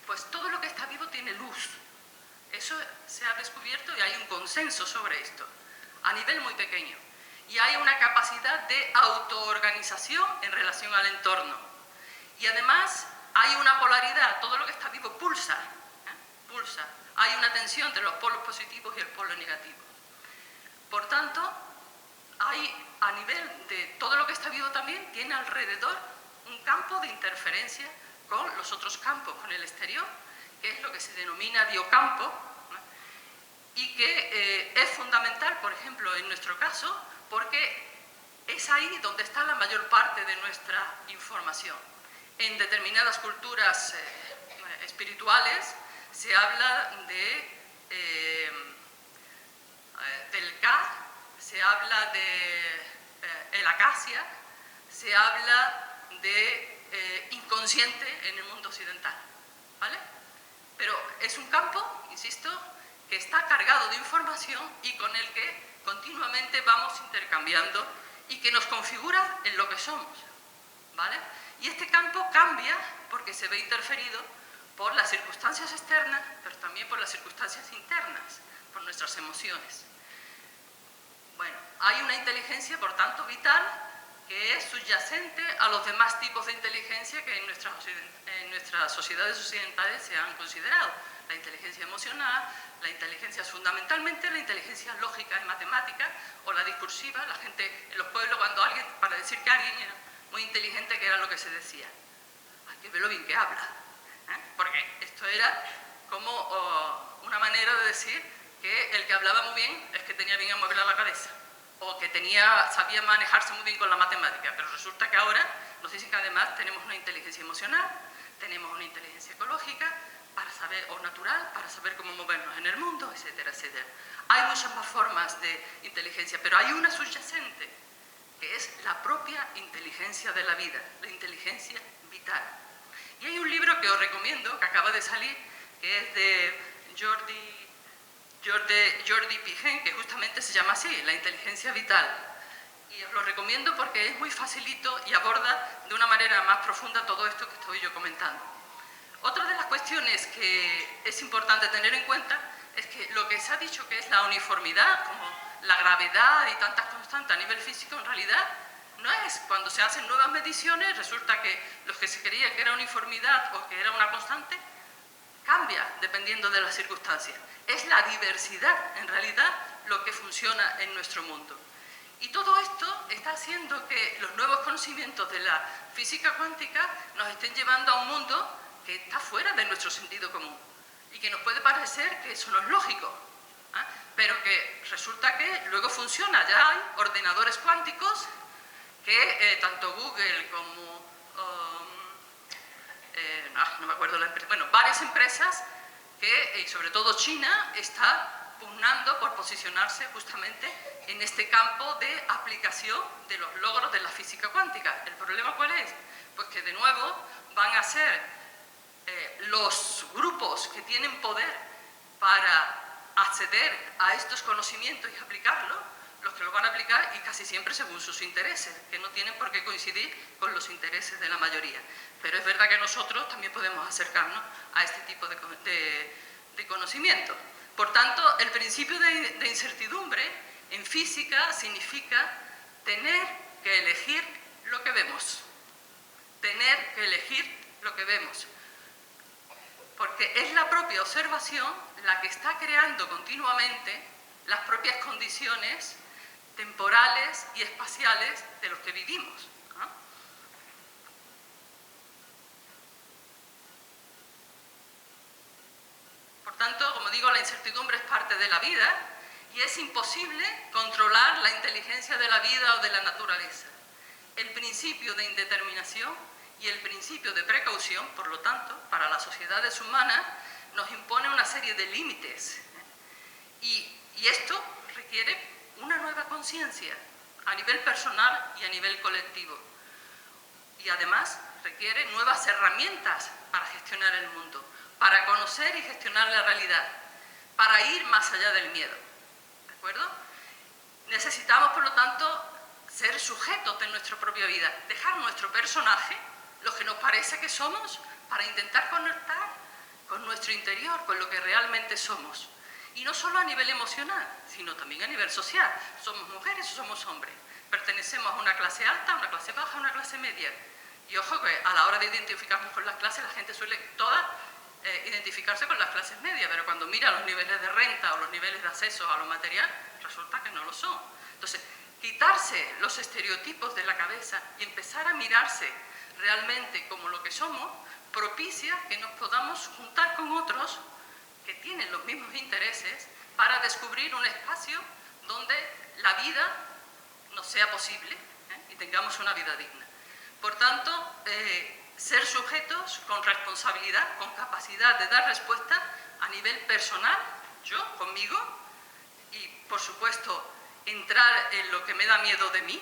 Pues todo lo que está vivo tiene luz. Eso se ha descubierto y hay un consenso sobre esto, a nivel muy pequeño. Y hay una capacidad de autoorganización en relación al entorno. Y además hay una polaridad, todo lo que está vivo pulsa, pulsa. Hay una tensión entre los polos positivos y el polo negativo. Por tanto, hay a nivel de todo lo que está vivo también, tiene alrededor un campo de interferencia con los otros campos, con el exterior, que es lo que se denomina biocampo, ¿no? Y que es fundamental, por ejemplo, en nuestro caso, porque es ahí donde está la mayor parte de nuestra información. En determinadas culturas espirituales se habla del Ka, se habla de el acacia, se habla de inconsciente en el mundo occidental, ¿vale? Pero es un campo, insisto, que está cargado de información y con el que continuamente vamos intercambiando y que nos configura en lo que somos, ¿vale? Y este campo cambia porque se ve interferido por las circunstancias externas, pero también por las circunstancias internas, por nuestras emociones. Bueno, hay una inteligencia, por tanto, vital, que es subyacente a los demás tipos de inteligencia que en nuestras sociedades occidentales se han considerado. La inteligencia emocional, la inteligencia fundamentalmente, la inteligencia lógica y matemática o la discursiva. La gente en los pueblos, cuando alguien, para decir que alguien era muy inteligente, que era lo que se decía. Hay que ver lo bien que habla, porque esto era como una manera de decir que el que hablaba muy bien es que tenía bien amueblada la cabeza o que sabía manejarse muy bien con la matemática, pero resulta que ahora nos dicen que además tenemos una inteligencia emocional, tenemos una inteligencia ecológica para saber, o natural, para saber cómo movernos en el mundo, etcétera, etcétera. Hay muchas más formas de inteligencia, pero hay una subyacente que es la propia inteligencia de la vida, la inteligencia vital. Y hay un libro que os recomiendo, que acaba de salir, que es de Jordi Pigen, que justamente se llama así, la inteligencia vital. Y os lo recomiendo porque es muy facilito y aborda de una manera más profunda todo esto que estoy yo comentando. Otra de las cuestiones que es importante tener en cuenta es que lo que se ha dicho que es la uniformidad, como la gravedad y tantas constantes a nivel físico, en realidad no es. Cuando se hacen nuevas mediciones, resulta que lo que se creía que era uniformidad o que era una constante, cambia dependiendo de las circunstancias. Es la diversidad, en realidad, lo que funciona en nuestro mundo. Y todo esto está haciendo que los nuevos conocimientos de la física cuántica nos estén llevando a un mundo que está fuera de nuestro sentido común y que nos puede parecer que eso no es lógico, ¿eh? Pero que resulta que luego funciona. Ya hay ordenadores cuánticos que tanto Google como no me acuerdo la empresa, bueno, varias empresas que, y sobre todo China, está pugnando por posicionarse justamente en este campo de aplicación de los logros de la física cuántica. ¿El problema cuál es? Pues que de nuevo van a ser los grupos que tienen poder para acceder a estos conocimientos y aplicarlos, los que lo van a aplicar, y casi siempre según sus intereses, que no tienen por qué coincidir con los intereses de la mayoría. Pero es verdad que nosotros también podemos acercarnos a este tipo de conocimiento. Por tanto, el principio de incertidumbre en física significa tener que elegir lo que vemos. Tener que elegir lo que vemos. Porque es la propia observación la que está creando continuamente las propias condiciones temporales y espaciales de los que vivimos, ¿no? Por tanto, como digo, la incertidumbre es parte de la vida y es imposible controlar la inteligencia de la vida o de la naturaleza. El principio de indeterminación y el principio de precaución, por lo tanto, para las sociedades humanas, nos impone una serie de límites. Y esto requiere una nueva conciencia a nivel personal y a nivel colectivo. Y además requiere nuevas herramientas para gestionar el mundo, para conocer y gestionar la realidad, para ir más allá del miedo. ¿De acuerdo? Necesitamos, por lo tanto, ser sujetos de nuestra propia vida, dejar nuestro personaje, lo que nos parece que somos, para intentar conectar con nuestro interior, con lo que realmente somos. Y no solo a nivel emocional, sino también a nivel social. Somos mujeres o somos hombres. Pertenecemos a una clase alta, a una clase baja, a una clase media. Y ojo que a la hora de identificarnos con las clases, la gente suele todas identificarse con las clases medias, pero cuando mira los niveles de renta o los niveles de acceso a lo material, resulta que no lo son. Entonces, quitarse los estereotipos de la cabeza y empezar a mirarse realmente como lo que somos, propicia que nos podamos juntar con otros que tienen los mismos intereses para descubrir un espacio donde la vida nos sea posible, y tengamos una vida digna. Por tanto, ser sujetos con responsabilidad, con capacidad de dar respuesta a nivel personal, yo, conmigo, y por supuesto entrar en lo que me da miedo de mí,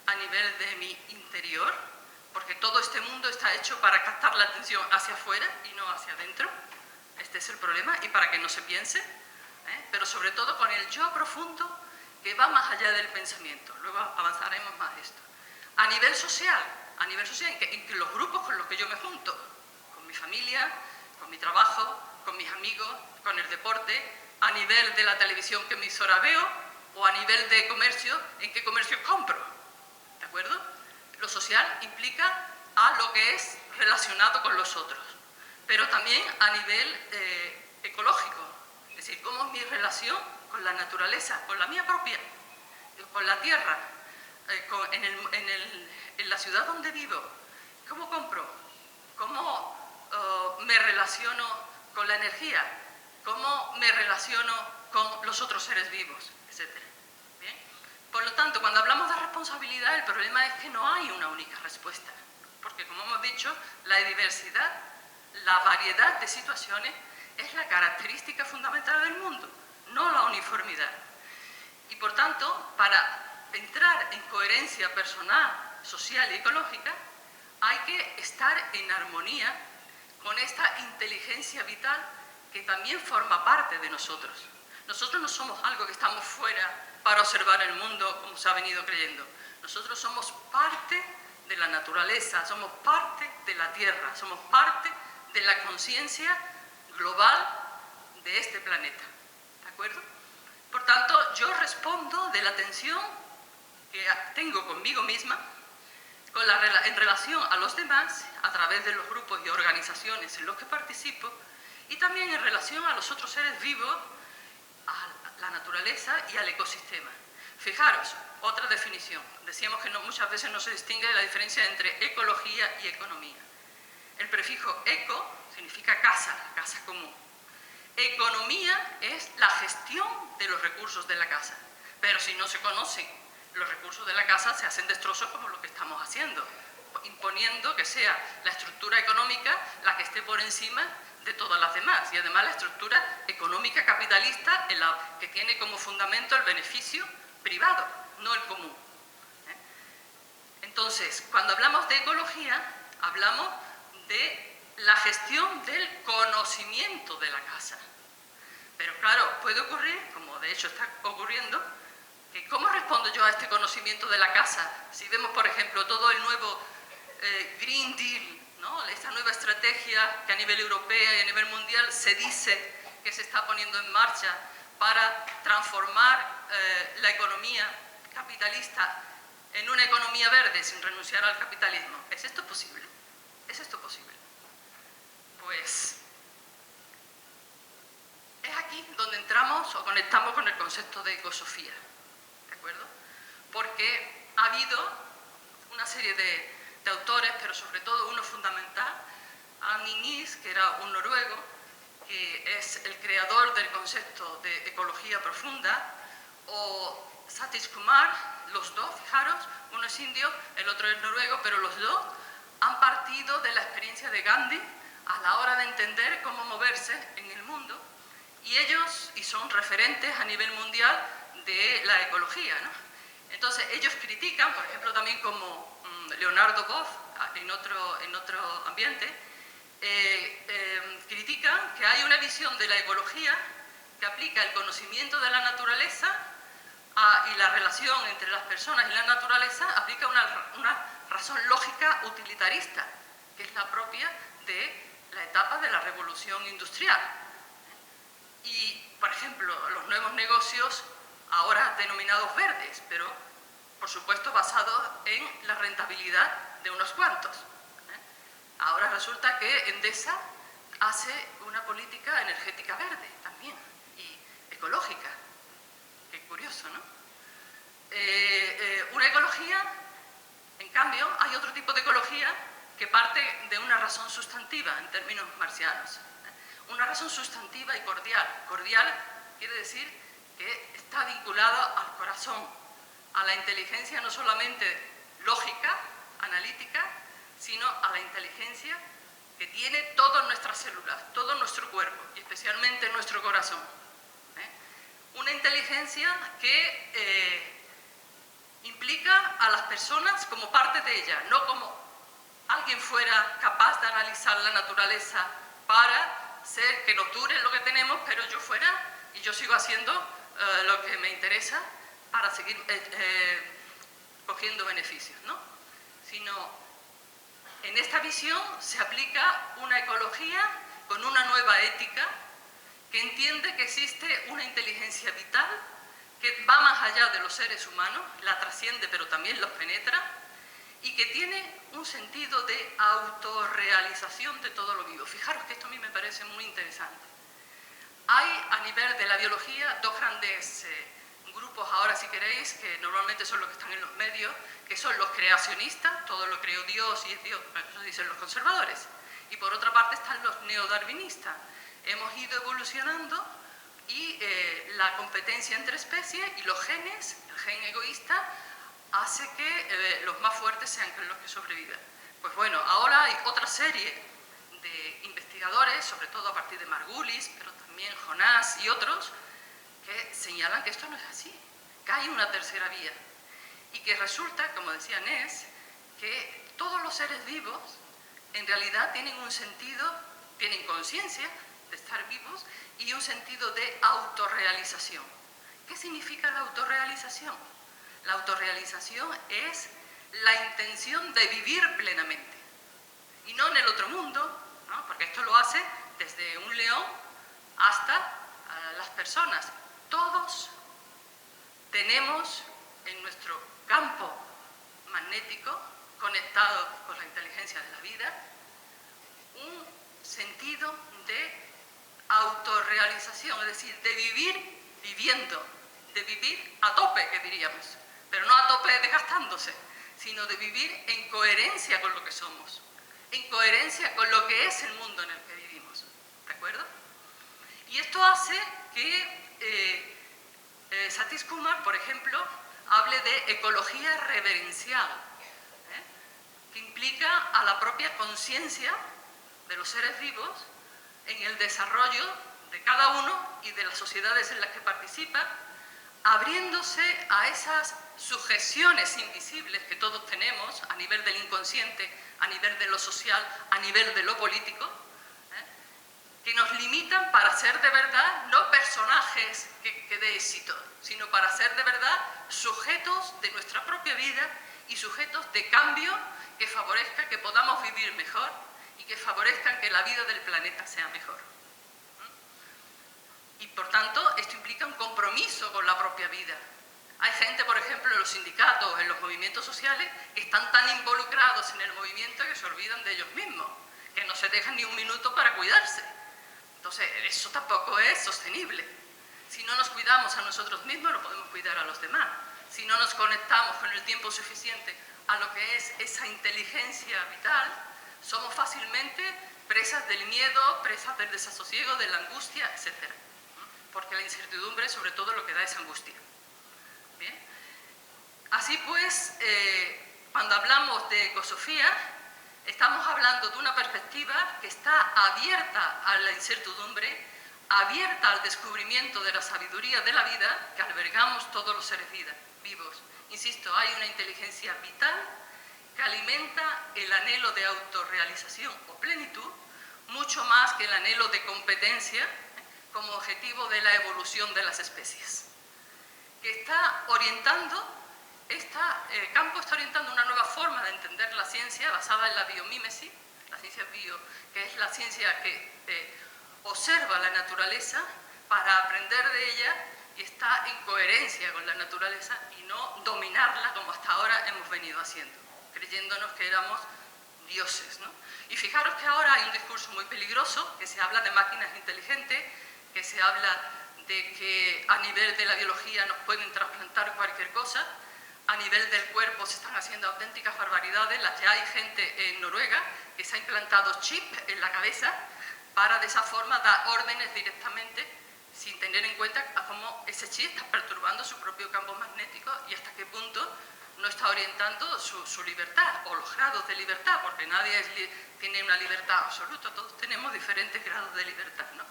a nivel de mi interior, porque todo este mundo está hecho para captar la atención hacia afuera y no hacia adentro. Este es el problema, y para que no se piense, pero sobre todo con el yo profundo que va más allá del pensamiento. Luego avanzaremos más esto. A nivel social en que los grupos con los que yo me junto, con mi familia, con mi trabajo, con mis amigos, con el deporte, a nivel de la televisión, qué emisora veo, o a nivel de comercio, en qué comercio compro. ¿De acuerdo? Lo social implica a lo que es relacionado con los otros, pero también a nivel ecológico, es decir, cómo es mi relación con la naturaleza, con la mía propia, con la tierra, en la ciudad donde vivo, cómo compro, cómo me relaciono con la energía, cómo me relaciono con los otros seres vivos, etc. ¿Bien? Por lo tanto, cuando hablamos de responsabilidad, el problema es que no hay una única respuesta, porque como hemos dicho, la diversidad, la variedad de situaciones es la característica fundamental del mundo, no la uniformidad. Y por tanto, para entrar en coherencia personal, social y ecológica, hay que estar en armonía con esta inteligencia vital que también forma parte de nosotros. Nosotros no somos algo que estamos fuera para observar el mundo como se ha venido creyendo. Nosotros somos parte de la naturaleza, somos parte de la Tierra, somos parte de la conciencia global de este planeta. ¿De acuerdo? Por tanto, yo respondo de la tensión que tengo conmigo misma en relación a los demás, a través de los grupos y organizaciones en los que participo, y también en relación a los otros seres vivos, a la naturaleza y al ecosistema. Fijaros, otra definición. Decíamos que muchas veces no se distingue la diferencia entre ecología y economía. El prefijo eco significa casa, casa común. Economía es la gestión de los recursos de la casa. Pero si no se conocen los recursos de la casa, se hacen destrozos como lo que estamos haciendo, imponiendo que sea la estructura económica la que esté por encima de todas las demás. Y además la estructura económica capitalista que tiene como fundamento el beneficio privado, no el común. Entonces, cuando hablamos de ecología, hablamos de la gestión del conocimiento de la casa. Pero claro, puede ocurrir, como de hecho está ocurriendo, que ¿cómo respondo yo a este conocimiento de la casa? Si vemos, por ejemplo, todo el nuevo Green Deal, ¿no? Esta nueva estrategia que a nivel europeo y a nivel mundial se dice que se está poniendo en marcha para transformar la economía capitalista en una economía verde sin renunciar al capitalismo. ¿Es esto posible? ¿Es esto posible? Pues es aquí donde entramos o conectamos con el concepto de ecosofía, ¿de acuerdo? Porque ha habido una serie de autores, pero sobre todo uno fundamental, Anning Nis, que era un noruego, que es el creador del concepto de ecología profunda, o Satish Kumar, los dos, fijaros, uno es indio, el otro es noruego, pero los dos han partido de la experiencia de Gandhi a la hora de entender cómo moverse en el mundo, y son referentes a nivel mundial de la ecología, ¿no? Entonces ellos critican, por ejemplo, también como Leonardo Boff en otro ambiente, critican que hay una visión de la ecología que aplica el conocimiento de la naturaleza y la relación entre las personas y la naturaleza, aplica una razón lógica utilitarista, que es la propia de la etapa de la revolución industrial. Y, por ejemplo, los nuevos negocios, ahora denominados verdes, pero por supuesto basados en la rentabilidad de unos cuantos. Ahora resulta que Endesa hace una política energética verde también, y ecológica. Qué curioso, ¿no? Una ecología, en cambio, hay otro tipo de ecología que parte de una razón sustantiva en términos marxianos. Una razón sustantiva y cordial. Cordial quiere decir que está vinculado al corazón, a la inteligencia no solamente lógica, analítica, sino a la inteligencia que tiene todas nuestras células, todo nuestro cuerpo y especialmente nuestro corazón. Una inteligencia que implica a las personas como parte de ella, no como alguien fuera capaz de analizar la naturaleza para ser que nos dure lo que tenemos, pero yo fuera y yo sigo haciendo lo que me interesa para seguir cogiendo beneficios, ¿no? Sino en esta visión se aplica una ecología con una nueva ética que entiende que existe una inteligencia vital que va más allá de los seres humanos, la trasciende pero también los penetra, y que tiene un sentido de autorrealización de todo lo vivo. Fijaros que esto a mí me parece muy interesante. Hay a nivel de la biología dos grandes grupos ahora, si queréis, que normalmente son los que están en los medios, que son los creacionistas, todo lo creó Dios y es Dios, eso dicen los conservadores. Y por otra parte están los neodarwinistas. Hemos ido evolucionando y la competencia entre especies y los genes, el gen egoísta, hace que los más fuertes sean los que sobreviven. Pues bueno, ahora hay otra serie de investigadores, sobre todo a partir de Margulis, pero también Jonás y otros, que señalan que esto no es así, que hay una tercera vía. y que resulta, como decía Ness, que todos los seres vivos en realidad tienen un sentido, tienen conciencia de estar vivos y un sentido de autorrealización. ¿Qué significa la autorrealización? La autorrealización es la intención de vivir plenamente y no en el otro mundo, ¿no? Porque esto lo hace desde un león hasta las personas. Todos tenemos en nuestro campo magnético, conectado con la inteligencia de la vida, un sentido de autorrealización, es decir, de vivir viviendo, de vivir a tope, que diríamos, pero no a tope desgastándose, sino de vivir en coherencia con lo que somos, en coherencia con lo que es el mundo en el que vivimos, ¿de acuerdo? Y esto hace que Satish Kumar, por ejemplo, hable de ecología reverencial, que implica a la propia conciencia de los seres vivos en el desarrollo de cada uno y de las sociedades en las que participa, abriéndose a esas sujeciones invisibles que todos tenemos a nivel del inconsciente, a nivel de lo social, a nivel de lo político, que nos limitan para ser de verdad no personajes que de éxito, sino para ser de verdad sujetos de nuestra propia vida y sujetos de cambio que favorezcan que podamos vivir mejor y que favorezcan que la vida del planeta sea mejor. Y por tanto, esto implica un compromiso con la propia vida. Hay gente, por ejemplo, en los sindicatos, en los movimientos sociales, que están tan involucrados en el movimiento que se olvidan de ellos mismos, que no se dejan ni un minuto para cuidarse. Entonces, eso tampoco es sostenible. Si no nos cuidamos a nosotros mismos, no podemos cuidar a los demás. Si no nos conectamos con el tiempo suficiente a lo que es esa inteligencia vital, somos fácilmente presas del miedo, presas del desasosiego, de la angustia, etc. Porque la incertidumbre, sobre todo, lo que da es angustia. ¿Bien? Así pues, cuando hablamos de ecosofía, estamos hablando de una perspectiva que está abierta a la incertidumbre, abierta al descubrimiento de la sabiduría de la vida que albergamos todos los seres vivos. Insisto, hay una inteligencia vital que alimenta el anhelo de autorrealización o plenitud, mucho más que el anhelo de competencia como objetivo de la evolución de las especies. Que está orientando, Campo está orientando una nueva forma de entender la ciencia basada en la biomímesis, la ciencia bio, que es la ciencia que observa la naturaleza para aprender de ella y está en coherencia con la naturaleza y no dominarla como hasta ahora hemos venido haciendo, creyéndonos que éramos dioses, ¿no? Y fijaros que ahora hay un discurso muy peligroso, que se habla de máquinas inteligentes, que se habla de que a nivel de la biología nos pueden trasplantar cualquier cosa, a nivel del cuerpo se están haciendo auténticas barbaridades. Ya hay gente en Noruega que se ha implantado chip en la cabeza para de esa forma dar órdenes directamente sin tener en cuenta cómo ese chip está perturbando su propio campo magnético y hasta qué punto no está orientando su libertad o los grados de libertad, porque nadie tiene una libertad absoluta, todos tenemos diferentes grados de libertad, ¿no?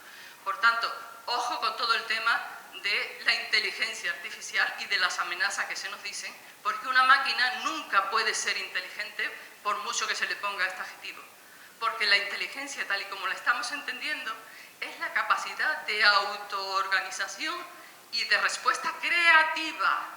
Por tanto, ojo con todo el tema de la inteligencia artificial y de las amenazas que se nos dicen, porque una máquina nunca puede ser inteligente por mucho que se le ponga este adjetivo, porque la inteligencia, tal y como la estamos entendiendo, es la capacidad de autoorganización y de respuesta creativa.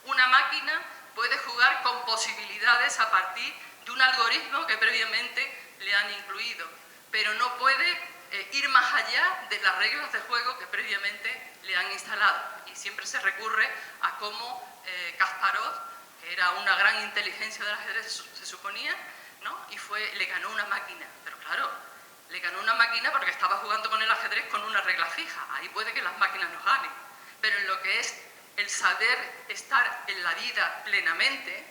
Una máquina puede jugar con posibilidades a partir de un algoritmo que previamente le han incluido, pero no puede ir más allá de las reglas de juego que previamente le han instalado. Y siempre se recurre a cómo Kasparov, que era una gran inteligencia del ajedrez, se suponía, ¿no? Y le ganó una máquina. Pero claro, le ganó una máquina porque estaba jugando con el ajedrez con una regla fija. Ahí puede que las máquinas nos ganen. Pero en lo que es el saber estar en la vida plenamente,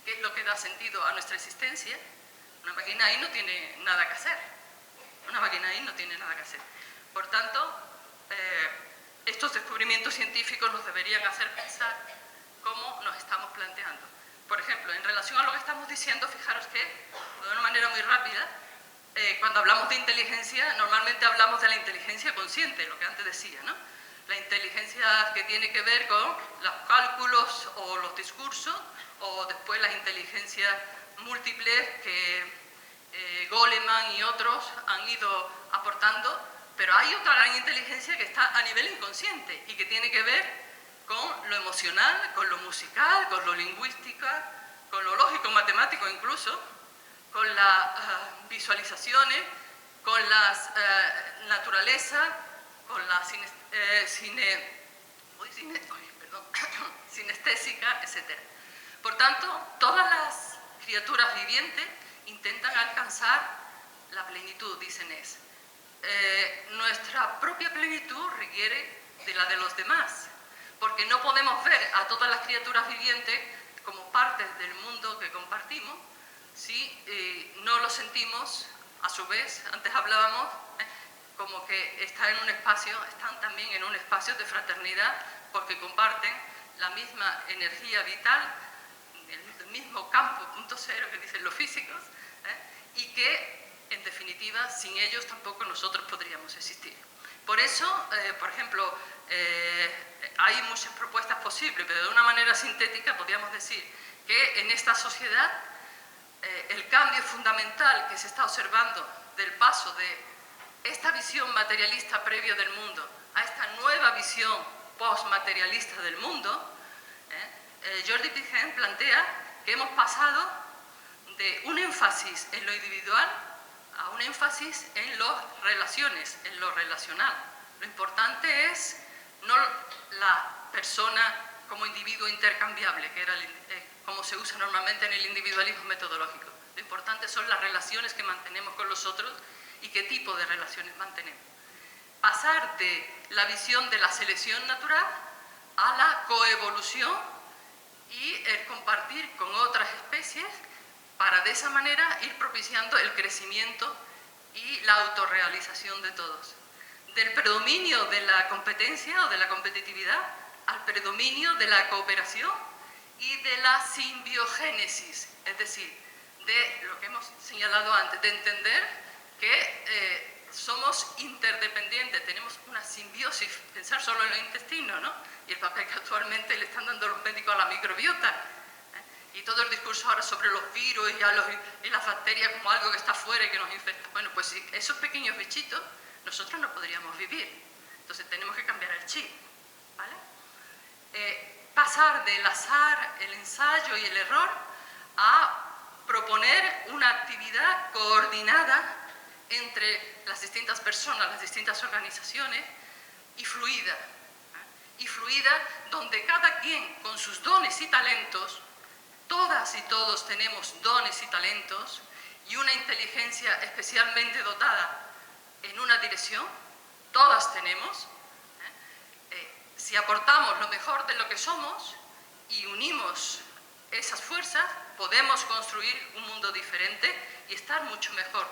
que es lo que da sentido a nuestra existencia, una máquina ahí no tiene nada que hacer. Una máquina ahí no tiene nada que hacer. Por tanto, estos descubrimientos científicos nos deberían hacer pensar cómo nos estamos planteando. Por ejemplo, en relación a lo que estamos diciendo, fijaros que, de una manera muy rápida, cuando hablamos de inteligencia, normalmente hablamos de la inteligencia consciente, lo que antes decía, ¿no? la inteligencia que tiene que ver con los cálculos o los discursos, o después las inteligencias múltiples que Goleman y otros han ido aportando, pero hay otra gran inteligencia que está a nivel inconsciente y que tiene que ver con lo emocional, con lo musical, con lo lingüístico, con lo lógico, matemático incluso, con las visualizaciones, con la naturaleza, con la sinestésica, etc. Por tanto, todas las criaturas vivientes intentan alcanzar la plenitud, dicen es. Nuestra propia plenitud requiere de la de los demás, porque no podemos ver a todas las criaturas vivientes como partes del mundo que compartimos si no lo sentimos, a su vez, antes hablábamos, como que están también en un espacio de fraternidad, porque comparten la misma energía vital, el mismo campo, punto cero, que dicen los físicos, y que, en definitiva, sin ellos tampoco nosotros podríamos existir. Por eso, por ejemplo, hay muchas propuestas posibles, pero de una manera sintética podríamos decir que en esta sociedad el cambio fundamental que se está observando del paso de esta visión materialista previo del mundo a esta nueva visión postmaterialista del mundo, Jordi Pigen plantea que hemos pasado de un énfasis en lo individual a un énfasis en las relaciones, en lo relacional. Lo importante es no la persona como individuo intercambiable, que era como se usa normalmente en el individualismo metodológico. Lo importante son las relaciones que mantenemos con los otros y qué tipo de relaciones mantenemos. Pasar de la visión de la selección natural a la coevolución y el compartir con otras especies para de esa manera ir propiciando el crecimiento y la autorrealización de todos. Del predominio de la competencia o de la competitividad al predominio de la cooperación y de la simbiogénesis, es decir, de lo que hemos señalado antes, de entender que somos interdependientes, tenemos una simbiosis, pensar solo en el intestino, ¿no? Y el papel que actualmente le están dando los médicos a la microbiota, y todo el discurso ahora sobre los virus y las bacterias como algo que está fuera y que nos infecta. Bueno, pues esos pequeños bichitos nosotros no podríamos vivir, entonces tenemos que cambiar el chip, ¿vale? Pasar del azar, el ensayo y el error a proponer una actividad coordinada entre las distintas personas, las distintas organizaciones y fluida, donde cada quien con sus dones y talentos, todas y todos tenemos dones y talentos y una inteligencia especialmente dotada en una dirección, todas tenemos. Si aportamos lo mejor de lo que somos y unimos esas fuerzas, podemos construir un mundo diferente y estar mucho mejor,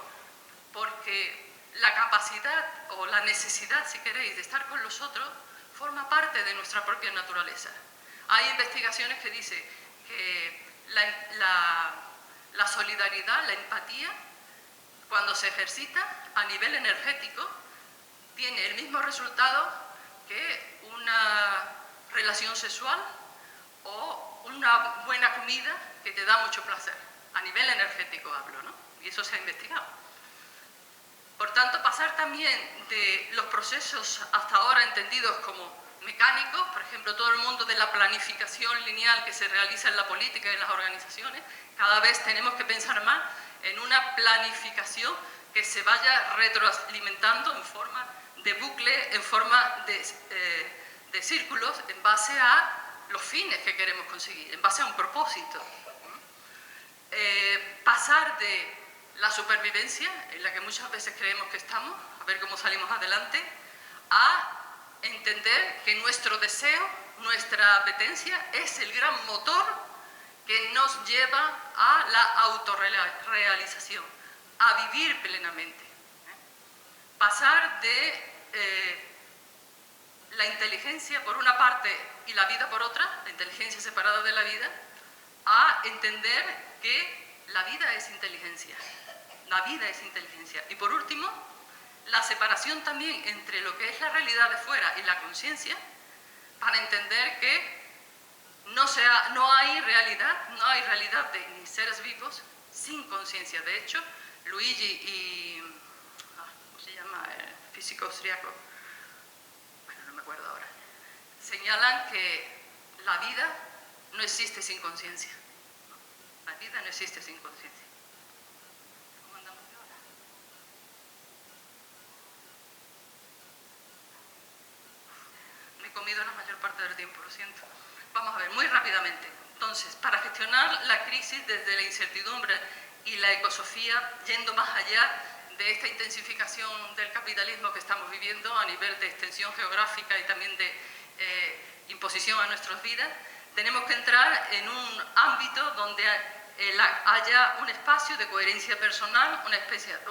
porque la capacidad o la necesidad, si queréis, de estar con los otros forma parte de nuestra propia naturaleza. Hay investigaciones que dicen que la solidaridad, la empatía, cuando se ejercita a nivel energético, tiene el mismo resultado que una relación sexual o una buena comida que te da mucho placer. A nivel energético hablo, ¿no? Y eso se ha investigado. Por tanto, pasar también de los procesos hasta ahora entendidos como mecánicos, por ejemplo, todo el mundo de la planificación lineal que se realiza en la política y en las organizaciones, cada vez tenemos que pensar más en una planificación que se vaya retroalimentando en forma de bucle, en forma de círculos, en base a los fines que queremos conseguir, en base a un propósito. Pasar de la supervivencia, en la que muchas veces creemos que estamos, a ver cómo salimos adelante, a entender que nuestro deseo, nuestra apetencia es el gran motor que nos lleva a la autorrealización, a vivir plenamente. Pasar de la inteligencia por una parte y la vida por otra, la inteligencia separada de la vida, a entender que la vida es inteligencia. La vida es inteligencia. Y por último, la separación también entre lo que es la realidad de fuera y la conciencia, para entender que no hay realidad de ni seres vivos sin conciencia. De hecho, Luigi y... ¿cómo se llama? El físico austriaco, bueno, no me acuerdo ahora, señalan que la vida no existe sin conciencia. La vida no existe sin conciencia. ¿Cómo andamos de hora? Me he comido la mayor parte del tiempo, lo siento. Vamos a ver, muy rápidamente. Entonces, para gestionar la crisis desde la incertidumbre y la ecosofía, yendo más allá de esta intensificación del capitalismo que estamos viviendo a nivel de extensión geográfica y también de imposición a nuestras vidas, tenemos que entrar en un ámbito donde haya un espacio de coherencia personal, un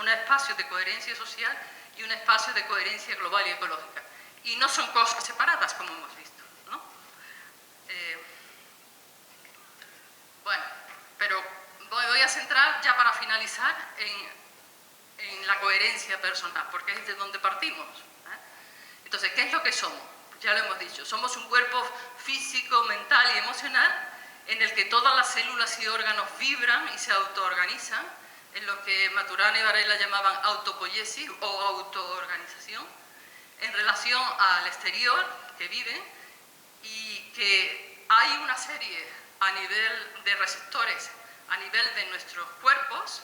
espacio de coherencia social y un espacio de coherencia global y ecológica. Y no son cosas separadas, como hemos visto, ¿no? Bueno, pero voy a centrar ya para finalizar en la coherencia personal, porque es de donde partimos, ¿eh? Entonces, ¿qué es lo que somos? Ya lo hemos dicho, somos un cuerpo físico, mental y emocional en el que todas las células y órganos vibran y se autoorganizan, en lo que Maturana y Varela llamaban autopoiesis o autoorganización, en relación al exterior que viven, y que hay una serie a nivel de receptores, a nivel de nuestros cuerpos,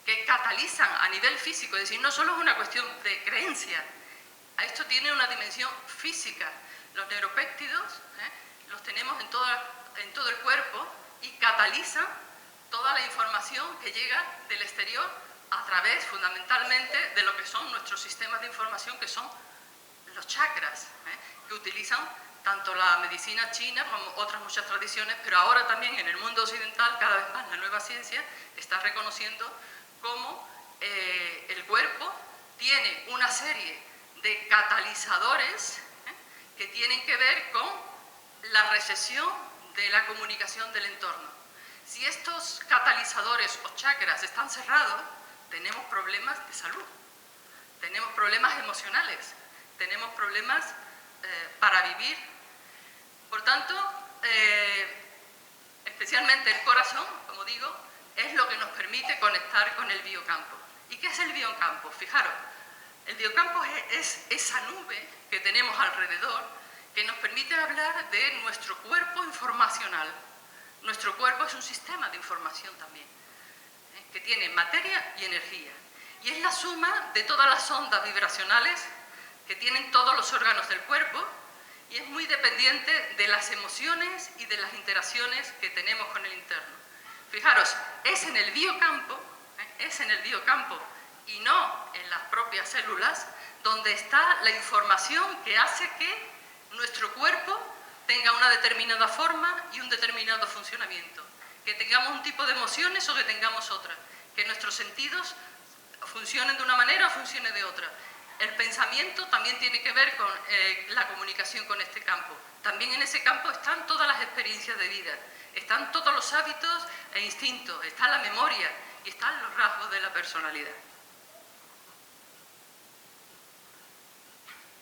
que catalizan a nivel físico, es decir, no solo es una cuestión de creencia, esto tiene una dimensión física. Los neuropéptidos los tenemos en todo el cuerpo y catalizan toda la información que llega del exterior a través fundamentalmente de lo que son nuestros sistemas de información, que son los chakras, que utilizan tanto la medicina china como otras muchas tradiciones, pero ahora también en el mundo occidental cada vez más la nueva ciencia está reconociendo cómo el cuerpo tiene una serie de catalizadores que tienen que ver con la recepción de la comunicación del entorno. Si estos catalizadores o chakras están cerrados, tenemos problemas de salud, tenemos problemas emocionales, tenemos problemas para vivir. Por tanto, especialmente el corazón, como digo, es lo que nos permite conectar con el biocampo. ¿Y qué es el biocampo? Fijaros, el biocampo es esa nube que tenemos alrededor que nos permite hablar de nuestro cuerpo informacional. Nuestro cuerpo es un sistema de información también, que tiene materia y energía. Y es la suma de todas las ondas vibracionales que tienen todos los órganos del cuerpo, y es muy dependiente de las emociones y de las interacciones que tenemos con el interno. Fijaros, es en el biocampo y no en las propias células donde está la información que hace que nuestro cuerpo tenga una determinada forma y un determinado funcionamiento, que tengamos un tipo de emociones o que tengamos otra, que nuestros sentidos funcionen de una manera o funcionen de otra. El pensamiento también tiene que ver con la comunicación con este campo. También en ese campo están todas las experiencias de vida, están todos los hábitos e instintos, está la memoria y están los rasgos de la personalidad.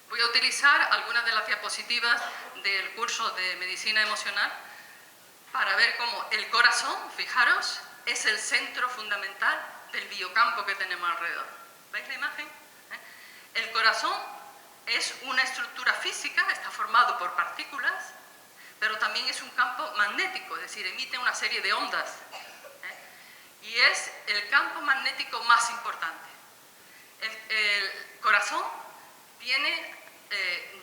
Voy a utilizar algunas de las diapositivas del curso de medicina emocional para ver cómo el corazón, fijaros, es el centro fundamental del biocampo que tenemos alrededor. ¿Veis la imagen? El corazón es una estructura física, está formado por partículas, pero también es un campo magnético, es decir, emite una serie de ondas. Y es el campo magnético más importante. El corazón tiene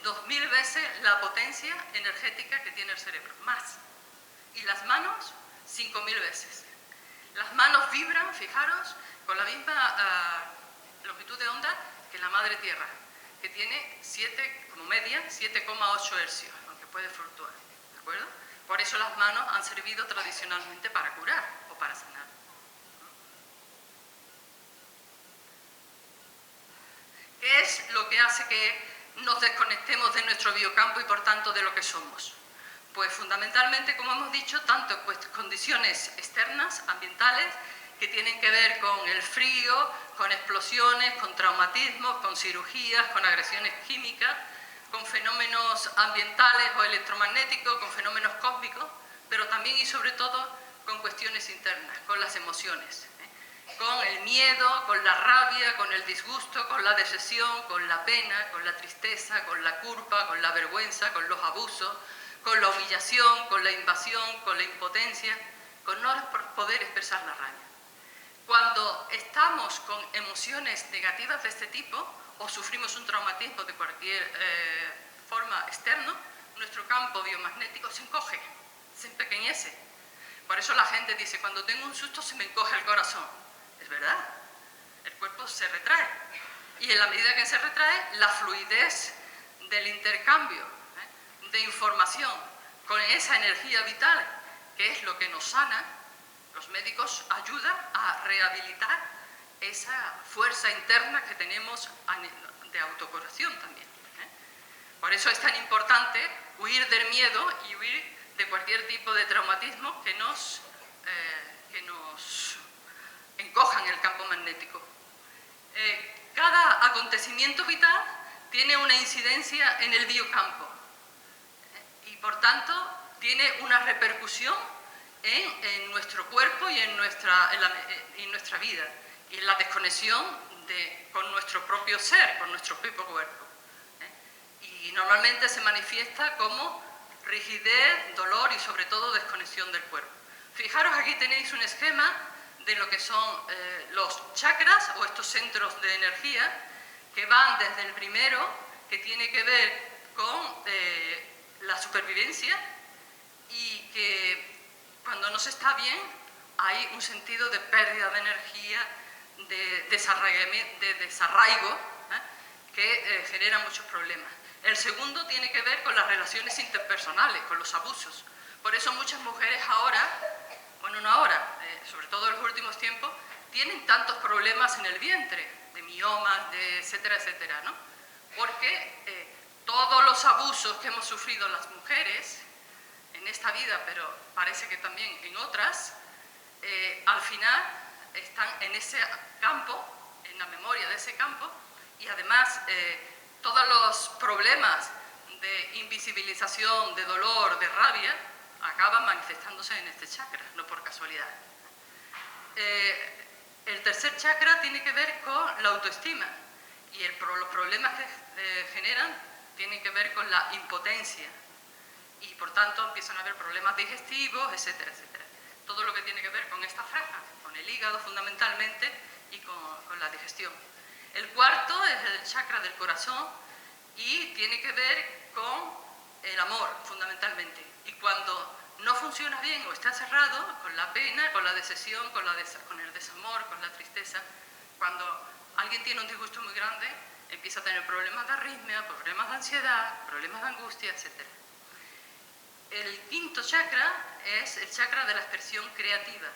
2000 veces la potencia energética que tiene el cerebro, más. Y las manos, 5000 veces. Las manos vibran, fijaros, con la misma longitud de onda que la madre tierra, que tiene 7,8 hercios, aunque puede fluctuar, ¿de acuerdo? Por eso las manos han servido tradicionalmente para curar o para sanar. ¿Qué es lo que hace que nos desconectemos de nuestro biocampo y por tanto de lo que somos? Pues fundamentalmente, como hemos dicho, tanto condiciones externas, ambientales, que tienen que ver con el frío, con explosiones, con traumatismos, con cirugías, con agresiones químicas, con fenómenos ambientales o electromagnéticos, con fenómenos cósmicos, pero también y sobre todo con cuestiones internas, con las emociones, con el miedo, con la rabia, con el disgusto, con la decepción, con la pena, con la tristeza, con la culpa, con la vergüenza, con los abusos, con la humillación, con la invasión, con la impotencia, con no poder expresar la rabia. Cuando estamos con emociones negativas de este tipo o sufrimos un traumatismo de cualquier forma externo, nuestro campo biomagnético se encoge, se empequeñece. Por eso la gente dice, cuando tengo un susto se me encoge el corazón. Es verdad, el cuerpo se retrae. Y en la medida que se retrae, la fluidez del intercambio de información con esa energía vital, que es lo que nos sana, los médicos ayudan a rehabilitar esa fuerza interna que tenemos de autocuración también. Por eso es tan importante huir del miedo y huir de cualquier tipo de traumatismo que nos encojan el campo magnético. Cada acontecimiento vital tiene una incidencia en el biocampo y por tanto tiene una repercusión en nuestro cuerpo y en nuestra vida y en la desconexión con nuestro propio ser, con nuestro propio cuerpo. Y normalmente se manifiesta como rigidez, dolor y sobre todo desconexión del cuerpo. Fijaros, aquí tenéis un esquema de lo que son los chakras o estos centros de energía que van desde el primero, que tiene que ver con la supervivencia y que cuando no se está bien hay un sentido de pérdida de energía, de desarraigo, que genera muchos problemas. El segundo tiene que ver con las relaciones interpersonales, con los abusos. Por eso muchas mujeres ahora, bueno, no ahora, sobre todo en los últimos tiempos, tienen tantos problemas en el vientre, de miomas, etcétera, etcétera, ¿no? Porque todos los abusos que hemos sufrido las mujeres en esta vida, pero parece que también en otras, al final están en ese campo, en la memoria de ese campo, y además todos los problemas de invisibilización, de dolor, de rabia, acaban manifestándose en este chakra, no por casualidad. El tercer chakra tiene que ver con la autoestima y los problemas que generan tienen que ver con la impotencia y por tanto empiezan a haber problemas digestivos, etcétera, etcétera. Todo lo que tiene que ver con esta franja, con el hígado fundamentalmente y con la digestión. El cuarto es el chakra del corazón y tiene que ver con el amor fundamentalmente. Y cuando no funciona bien o está cerrado, con la pena, con la decepción, con el desamor, con la tristeza, cuando alguien tiene un disgusto muy grande, empieza a tener problemas de arritmia, problemas de ansiedad, problemas de angustia, etc. El quinto chakra es el chakra de la expresión creativa.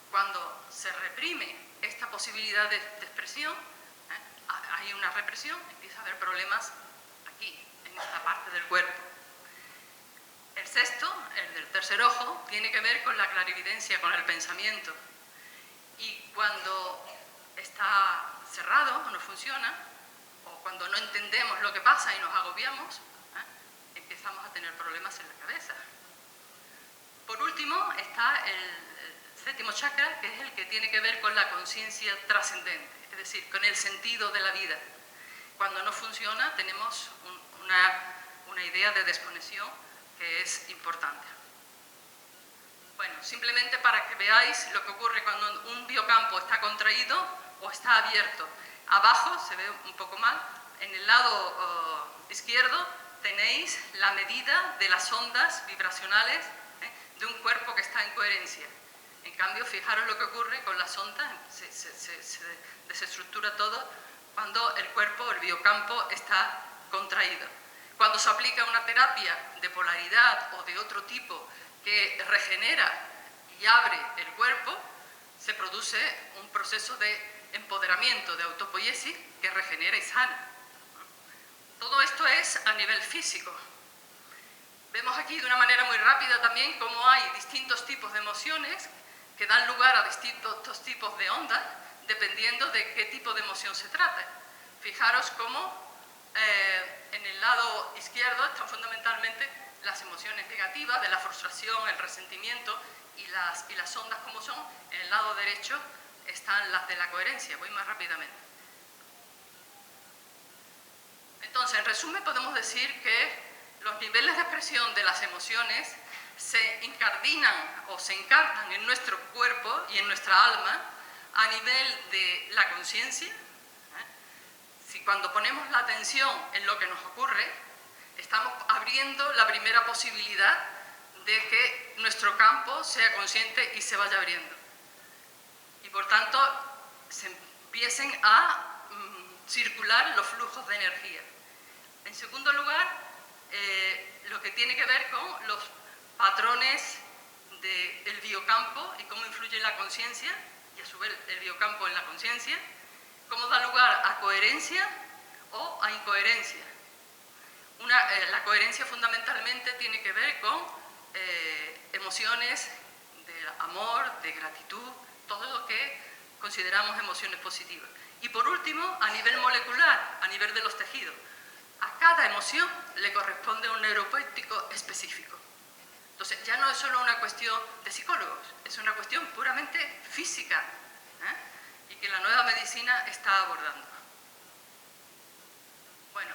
Cuando se reprime esta posibilidad de expresión, hay una represión, empieza a haber problemas aquí, en esta parte del cuerpo. El sexto, el del tercer ojo, tiene que ver con la clarividencia, con el pensamiento. Y cuando está cerrado o no funciona, o cuando no entendemos lo que pasa y nos agobiamos, empezamos a tener problemas en la cabeza. Por último está el séptimo chakra, que es el que tiene que ver con la conciencia trascendente, es decir, con el sentido de la vida. Cuando no funciona tenemos una idea de desconexión que es importante. Bueno, simplemente para que veáis lo que ocurre cuando un biocampo está contraído o está abierto. Abajo, se ve un poco mal, en el lado izquierdo tenéis la medida de las ondas vibracionales de un cuerpo que está en coherencia. En cambio, fijaros lo que ocurre con las ondas, se desestructura todo cuando el cuerpo, el biocampo, está contraído. Cuando se aplica una terapia de polaridad o de otro tipo que regenera y abre el cuerpo, se produce un proceso de empoderamiento, de autopoiesis, que regenera y sana. Todo esto es a nivel físico. Vemos aquí de una manera muy rápida también cómo hay distintos tipos de emociones que dan lugar a distintos tipos de ondas, dependiendo de qué tipo de emoción se trate. Fijaros cómo en el lado izquierdo están fundamentalmente las emociones negativas de la frustración, el resentimiento y las ondas como son. En el lado derecho están las de la coherencia. Voy más rápidamente. Entonces, en resumen, podemos decir que los niveles de expresión de las emociones se incardinan o se encarnan en nuestro cuerpo y en nuestra alma a nivel de la conciencia. Si cuando ponemos la atención en lo que nos ocurre, estamos abriendo la primera posibilidad de que nuestro campo sea consciente y se vaya abriendo. Y por tanto, se empiecen a circular los flujos de energía. En segundo lugar, lo que tiene que ver con los patrones del biocampo y cómo influye en la conciencia, y a su vez el biocampo en la conciencia, cómo da lugar a coherencia o a incoherencia. La coherencia fundamentalmente tiene que ver con emociones de amor, de gratitud, todo lo que consideramos emociones positivas. Y por último, a nivel molecular, a nivel de los tejidos, a cada emoción le corresponde un neuropéptico específico. Entonces, ya no es solo una cuestión de psicólogos, es una cuestión puramente física, y que la nueva medicina está abordando. Bueno,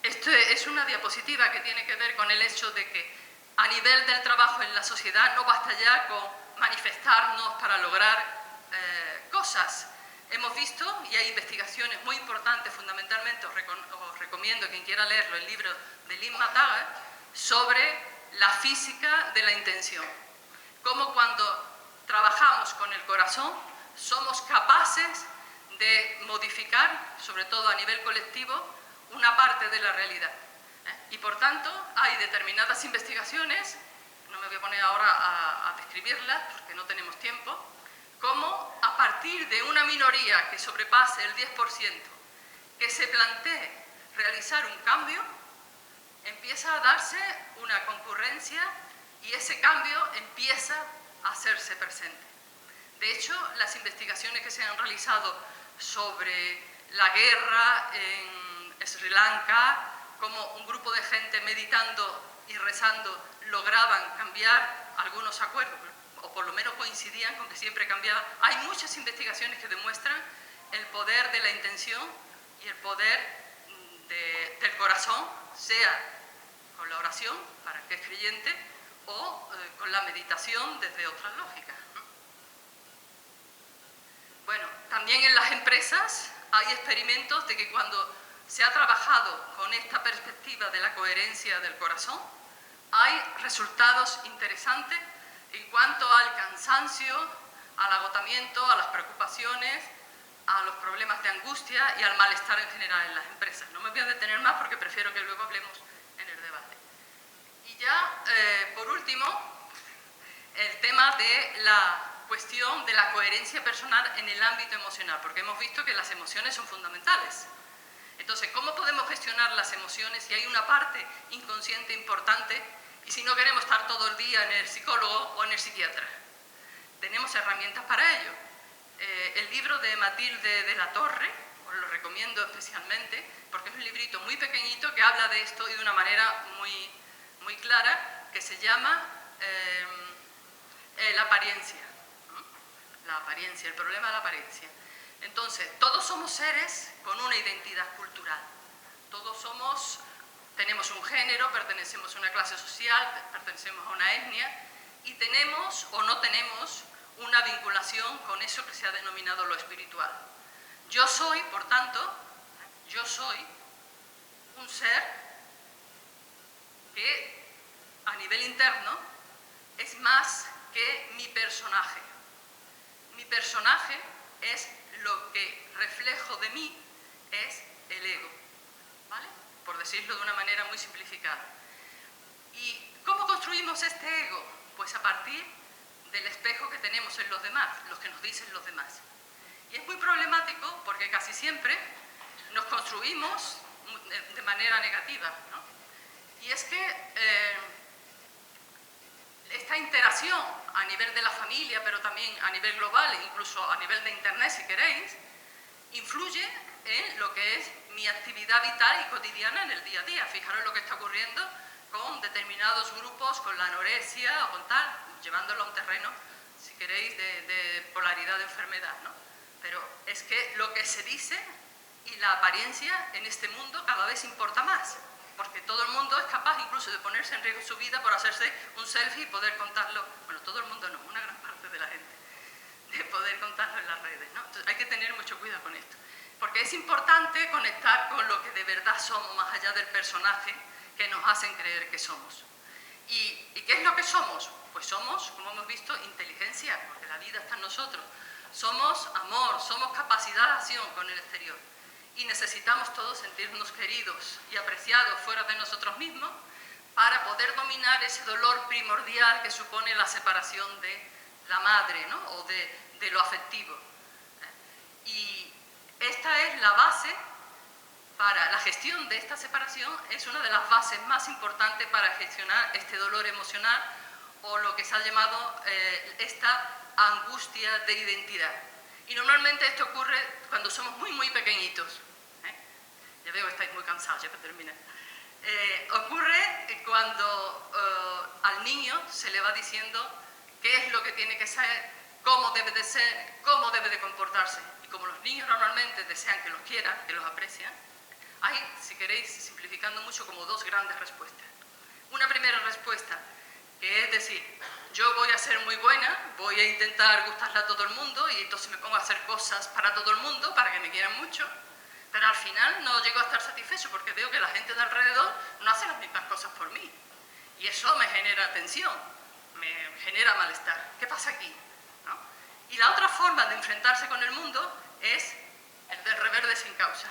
esto es una diapositiva que tiene que ver con el hecho de que a nivel del trabajo en la sociedad no basta ya con manifestarnos para lograr cosas. Hemos visto, y hay investigaciones muy importantes, fundamentalmente os recomiendo, quien quiera leerlo, el libro de Lynn Mathaga, sobre la física de la intención. Cómo cuando trabajamos con el corazón somos capaces de modificar, sobre todo a nivel colectivo, una parte de la realidad. Y por tanto, hay determinadas investigaciones, no me voy a poner ahora a describirlas porque no tenemos tiempo, cómo a partir de una minoría que sobrepase el 10%, que se plantee realizar un cambio, empieza a darse una concurrencia y ese cambio empieza a hacerse presente. De hecho, las investigaciones que se han realizado sobre la guerra en Sri Lanka, cómo un grupo de gente meditando y rezando lograban cambiar algunos acuerdos, o por lo menos coincidían con que siempre cambiaban. Hay muchas investigaciones que demuestran el poder de la intención y el poder del corazón, sea con la oración, para el que es creyente, o con la meditación desde otras lógicas. Bueno, también en las empresas hay experimentos de que cuando se ha trabajado con esta perspectiva de la coherencia del corazón, hay resultados interesantes en cuanto al cansancio, al agotamiento, a las preocupaciones, a los problemas de angustia y al malestar en general en las empresas. No me voy a detener más porque prefiero que luego hablemos en el debate. Y ya, por último, el tema de la cuestión de la coherencia personal en el ámbito emocional, porque hemos visto que las emociones son fundamentales. Entonces, ¿cómo podemos gestionar las emociones si hay una parte inconsciente importante y si no queremos estar todo el día en el psicólogo o en el psiquiatra? Tenemos herramientas para ello. El libro de Matilde de la Torre, os lo recomiendo especialmente, porque es un librito muy pequeñito que habla de esto y de una manera muy clara, que se llama la apariencia. La apariencia, el problema de la apariencia. Entonces, todos somos seres con una identidad cultural. Todos tenemos un género, pertenecemos a una clase social, pertenecemos a una etnia y tenemos o no tenemos una vinculación con eso que se ha denominado lo espiritual. Yo soy, por tanto, yo soy un ser que a nivel interno es más que mi personaje. Mi personaje es lo que reflejo de mí, es el ego, ¿vale? Por decirlo de una manera muy simplificada. ¿Y cómo construimos este ego? Pues a partir del espejo que tenemos en los demás, los que nos dicen los demás. Y es muy problemático porque casi siempre nos construimos de manera negativa, ¿no? Y es que esta interacción a nivel de la familia, pero también a nivel global, incluso a nivel de Internet, si queréis, influye en lo que es mi actividad vital y cotidiana en el día a día. Fijaros lo que está ocurriendo con determinados grupos, con la anorexia o con tal, llevándolo a un terreno, si queréis, de polaridad de enfermedad, ¿no? Pero es que lo que se dice y la apariencia en este mundo cada vez importa más, porque todo el mundo es capaz incluso de ponerse en riesgo su vida por hacerse un selfie y poder contarlo, bueno, todo el mundo no, una gran parte de la gente, de poder contarlo en las redes, ¿no? Entonces hay que tener mucho cuidado con esto, porque es importante conectar con lo que de verdad somos, más allá del personaje que nos hacen creer que somos. ¿Y qué es lo que somos? Pues somos, como hemos visto, inteligencia, porque la vida está en nosotros. Somos amor, somos capacidad de acción con el exterior. Y necesitamos todos sentirnos queridos y apreciados fuera de nosotros mismos para poder dominar ese dolor primordial que supone la separación de la madre, ¿no? O de lo afectivo. Y esta es la base para la gestión de esta separación, es una de las bases más importantes para gestionar este dolor emocional o lo que se ha llamado esta angustia de identidad. Y normalmente esto ocurre cuando somos muy pequeñitos. Ya veo que estáis muy cansados, ya para terminar. Ocurre cuando al niño se le va diciendo qué es lo que tiene que ser, cómo debe de ser, cómo debe de comportarse. Y como los niños normalmente desean que los quieran, que los aprecian, hay, si queréis, simplificando mucho, como dos grandes respuestas. Una primera respuesta, que es decir, yo voy a ser muy buena, voy a intentar gustarle a todo el mundo y entonces me pongo a hacer cosas para todo el mundo, para que me quieran mucho, pero al final no llego a estar satisfecho porque veo que la gente de alrededor no hace las mismas cosas por mí. Y eso me genera tensión, me genera malestar. ¿Qué pasa aquí? ¿No? Y la otra forma de enfrentarse con el mundo es el del reverde sin causa.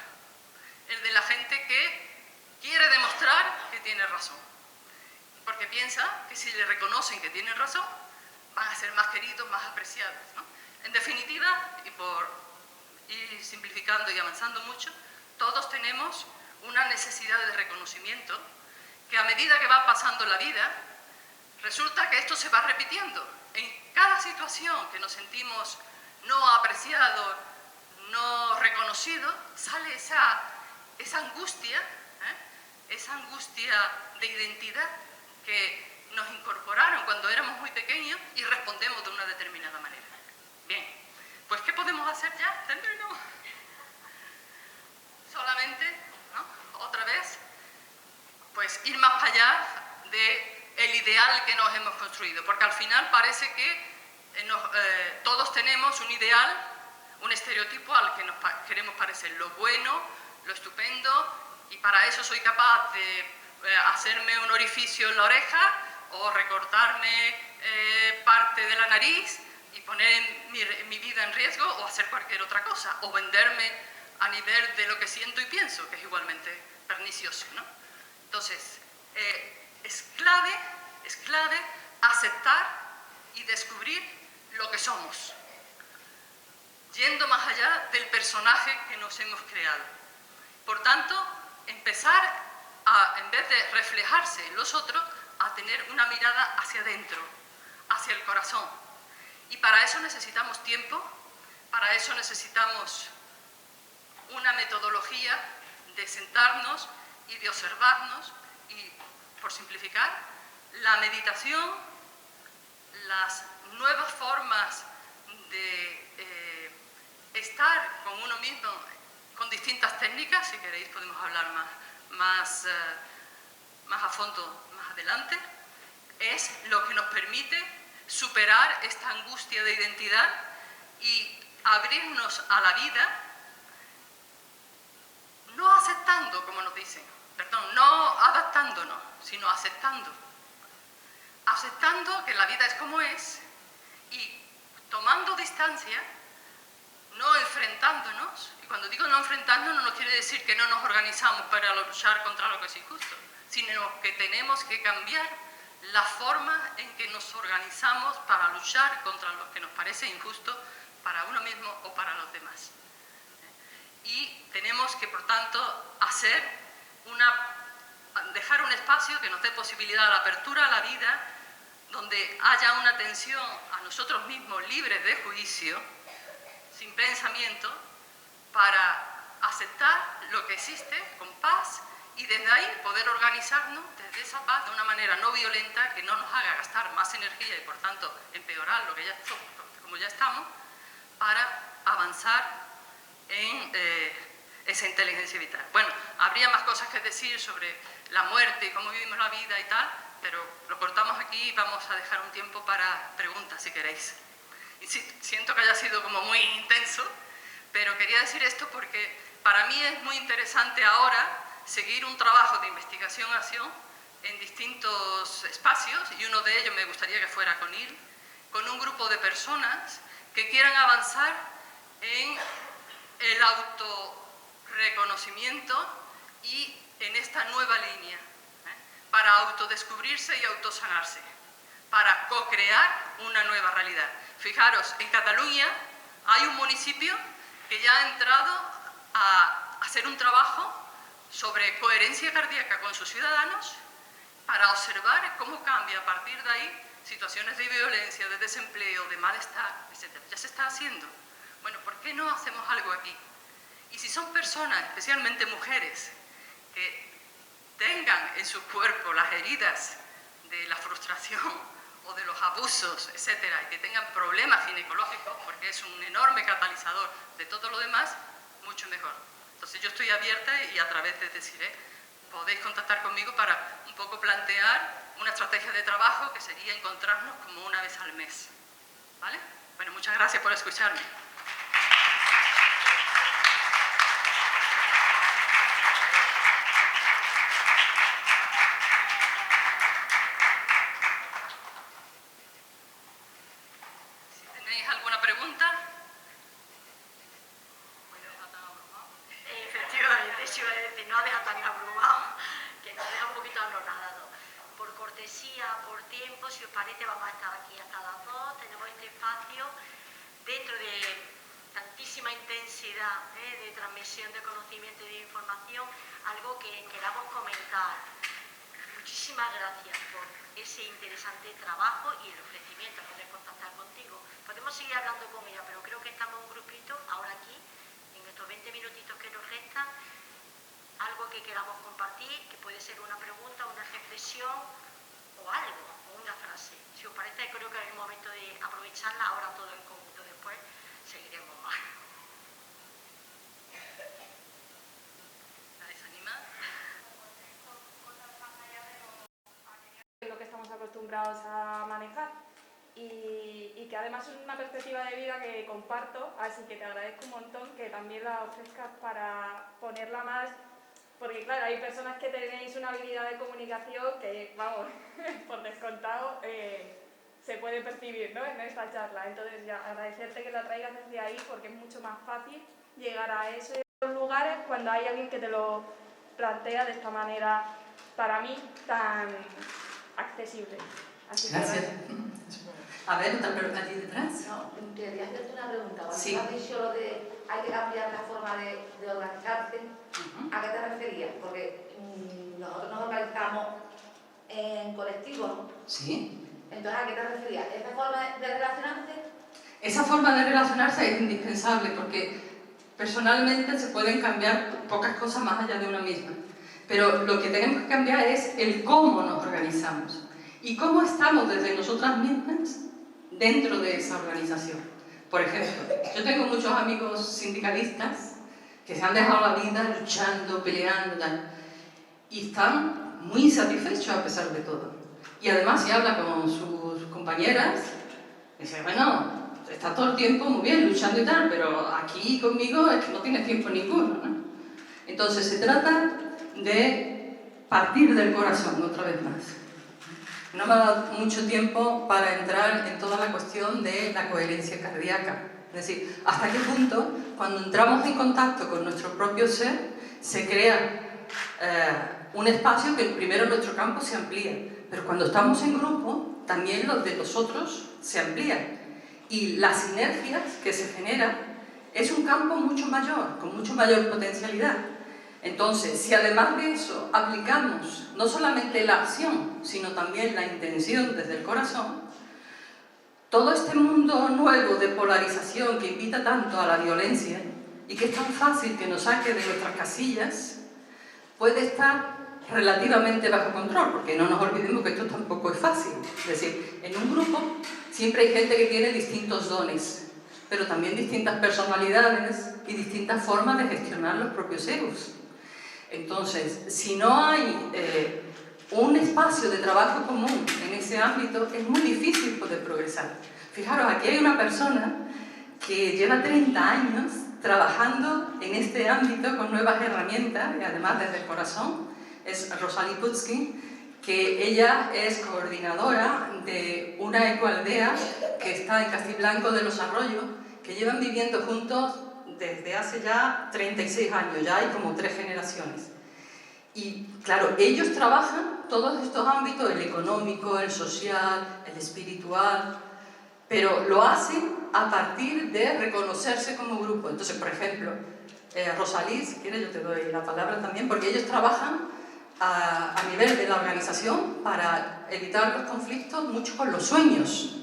El de la gente que quiere demostrar que tiene razón. Porque piensa que si le reconocen que tienen razón, van a ser más queridos, más apreciados, ¿no? En definitiva, y por ir simplificando y avanzando mucho, todos tenemos una necesidad de reconocimiento que a medida que va pasando la vida, resulta que esto se va repitiendo. En cada situación que nos sentimos no apreciados, no reconocidos, sale esa angustia, esa angustia de identidad que nos incorporaron cuando éramos muy pequeños y respondemos de una determinada manera. Bien, pues ¿qué podemos hacer ya? Termino. Solamente, ¿no? Otra vez, pues ir más para allá del ideal que nos hemos construido, porque al final parece que todos tenemos un ideal, un estereotipo al que nos queremos parecer, lo bueno, lo estupendo, y para eso soy capaz de hacerme un orificio en la oreja o recortarme parte de la nariz y poner mi vida en riesgo o hacer cualquier otra cosa, o venderme a nivel de lo que siento y pienso, que es igualmente pernicioso, ¿no? Entonces, es clave aceptar y descubrir lo que somos, yendo más allá del personaje que nos hemos creado. Por tanto, empezar a, en vez de reflejarse en los otros, a tener una mirada hacia adentro, hacia el corazón. Y para eso necesitamos tiempo, para eso necesitamos una metodología de sentarnos y de observarnos y, por simplificar, la meditación, las nuevas formas de estar con uno mismo con distintas técnicas, si queréis podemos hablar más a fondo más adelante, es lo que nos permite superar esta angustia de identidad y abrirnos a la vida, no aceptando, como nos dicen, no adaptándonos, sino aceptando. Aceptando que la vida es como es y tomando distancia, no enfrentándonos. Y cuando digo no enfrentándonos no quiere decir que no nos organizamos para luchar contra lo que es injusto, sino que tenemos que cambiar la forma en que nos organizamos para luchar contra lo que nos parece injusto para uno mismo o para los demás. Y tenemos que, por tanto, dejar un espacio que nos dé posibilidad a la apertura a la vida donde haya una atención a nosotros mismos libres de juicio, sin pensamiento, para aceptar lo que existe con paz y desde ahí poder organizarnos desde esa paz de una manera no violenta que no nos haga gastar más energía y por tanto empeorar lo que ya somos, como ya estamos, para avanzar en esa inteligencia vital. Bueno, habría más cosas que decir sobre la muerte y cómo vivimos la vida y tal, pero lo cortamos aquí y vamos a dejar un tiempo para preguntas si queréis. Y sí, siento que haya sido como muy intenso, pero quería decir esto porque para mí es muy interesante ahora seguir un trabajo de investigación-acción en distintos espacios, y uno de ellos me gustaría que fuera con IL, con un grupo de personas que quieran avanzar en el autorreconocimiento y en esta nueva línea, para autodescubrirse y autosanarse, para co-crear una nueva realidad. Fijaros, en Cataluña hay un municipio que ya ha entrado a hacer un trabajo sobre coherencia cardíaca con sus ciudadanos para observar cómo cambia a partir de ahí situaciones de violencia, de desempleo, de malestar, etc. Ya se está haciendo. Bueno, ¿por qué no hacemos algo aquí? Y si son personas, especialmente mujeres, que tengan en su cuerpo las heridas de la frustración o de los abusos, etcétera, y que tengan problemas ginecológicos, porque es un enorme catalizador de todo lo demás, mucho mejor. Entonces yo estoy abierta y a través de Desiree podéis contactar conmigo para un poco plantear una estrategia de trabajo que sería encontrarnos como una vez al mes. ¿Vale? Bueno, muchas gracias por escucharme. ¿Alguna pregunta? Efectivamente, eso iba a decir, no deja tan abrumado, que nos deja un poquito anonadados. Por cortesía, por tiempo, si os parece, vamos a estar aquí hasta las 2. Tenemos este espacio dentro de tantísima intensidad de transmisión de conocimiento y de información, algo que queramos comentar. Muchísimas gracias por ese interesante trabajo y el ofrecimiento de poder contactar contigo. Podemos seguir hablando con ella, pero creo que estamos un grupito ahora aquí, en estos 20 minutitos que nos restan, algo que queramos compartir, que puede ser una pregunta, una reflexión o algo, o una frase. Si os parece, creo que es el momento de aprovecharla ahora todo en conjunto, después seguiremos más. Lo que estamos acostumbrados a manejar y que además es una perspectiva de vida que comparto, así que te agradezco un montón que también la ofrezcas para ponerla más, porque claro, hay personas que tenéis una habilidad de comunicación que, vamos, por descontado, se puede percibir, ¿no?, en esta charla. Entonces ya agradecerte que la traigas desde ahí, porque es mucho más fácil llegar a esos lugares cuando hay alguien que te lo plantea de esta manera, para mí, tan accesible. Así Gracias. A ver, otra pregunta allí detrás. No, quería hacerte una pregunta. Cuando Sí. has dicho lo de hay que cambiar la forma de organizarse, ¿a qué te referías? Porque nosotros nos organizamos en colectivos, ¿no? Sí. Entonces, ¿a qué te referías? ¿Esa forma de relacionarse? Esa forma de relacionarse es indispensable porque personalmente se pueden cambiar pocas cosas más allá de una misma. Pero lo que tenemos que cambiar es el cómo nos organizamos y cómo estamos desde nosotras mismas dentro de esa organización. Por ejemplo, yo tengo muchos amigos sindicalistas que se han dejado la vida luchando, peleando, tal, y están muy satisfechos a pesar de todo. Y además, si habla con sus compañeras, dice, bueno, está todo el tiempo muy bien luchando y tal, pero aquí conmigo es que no tienes tiempo ninguno, ¿no? Entonces se trata de partir del corazón otra vez más. No me ha dado mucho tiempo para entrar en toda la cuestión de la coherencia cardíaca. Es decir, hasta qué punto, cuando entramos en contacto con nuestro propio ser, se crea un espacio que primero nuestro campo se amplía, pero cuando estamos en grupo, también los de los otros se amplían. Y las sinergias que se generan es un campo mucho mayor, con mucho mayor potencialidad. Entonces, si además de eso aplicamos no solamente la acción, sino también la intención desde el corazón, todo este mundo nuevo de polarización que invita tanto a la violencia y que es tan fácil que nos saque de nuestras casillas, puede estar relativamente bajo control, porque no nos olvidemos que esto tampoco es fácil. Es decir, en un grupo siempre hay gente que tiene distintos dones, pero también distintas personalidades y distintas formas de gestionar los propios egos. Entonces, si no hay un espacio de trabajo común en ese ámbito, es muy difícil poder progresar. Fijaros, aquí hay una persona que lleva 30 años trabajando en este ámbito con nuevas herramientas, y además desde el corazón, es Rosalie Putzkin, que ella es coordinadora de una ecoaldea que está en Castiblanco de los Arroyos, que llevan viviendo juntos desde hace ya 36 años, ya hay como 3 generaciones. Y claro, ellos trabajan todos estos ámbitos, el económico, el social, el espiritual, pero lo hacen a partir de reconocerse como grupo. Entonces, por ejemplo, Rosalie, si quieres yo te doy la palabra también, porque ellos trabajan a nivel de la organización para evitar los conflictos mucho con los sueños,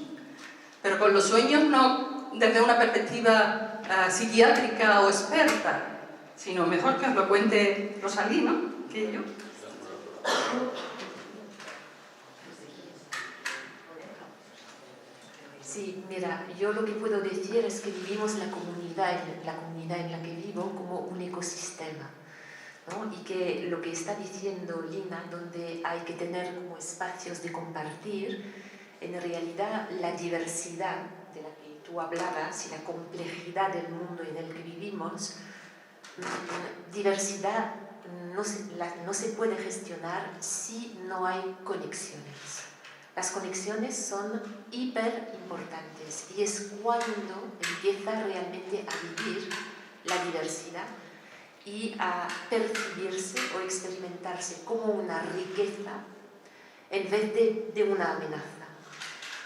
pero con los sueños no desde una perspectiva psiquiátrica o experta, sino mejor que os lo cuente Rosalie, ¿no? Que yo. Sí, mira, yo lo que puedo decir es que vivimos la comunidad en la que vivo como un ecosistema, ¿no? Y que lo que está diciendo Lina, donde hay que tener como espacios de compartir, en realidad la diversidad de la que tú hablabas y la complejidad del mundo en el que vivimos, diversidad no se puede gestionar si no hay conexiones. Las conexiones son hiper importantes y es cuando empieza realmente a vivir la diversidad y a percibirse o experimentarse como una riqueza en vez de una amenaza.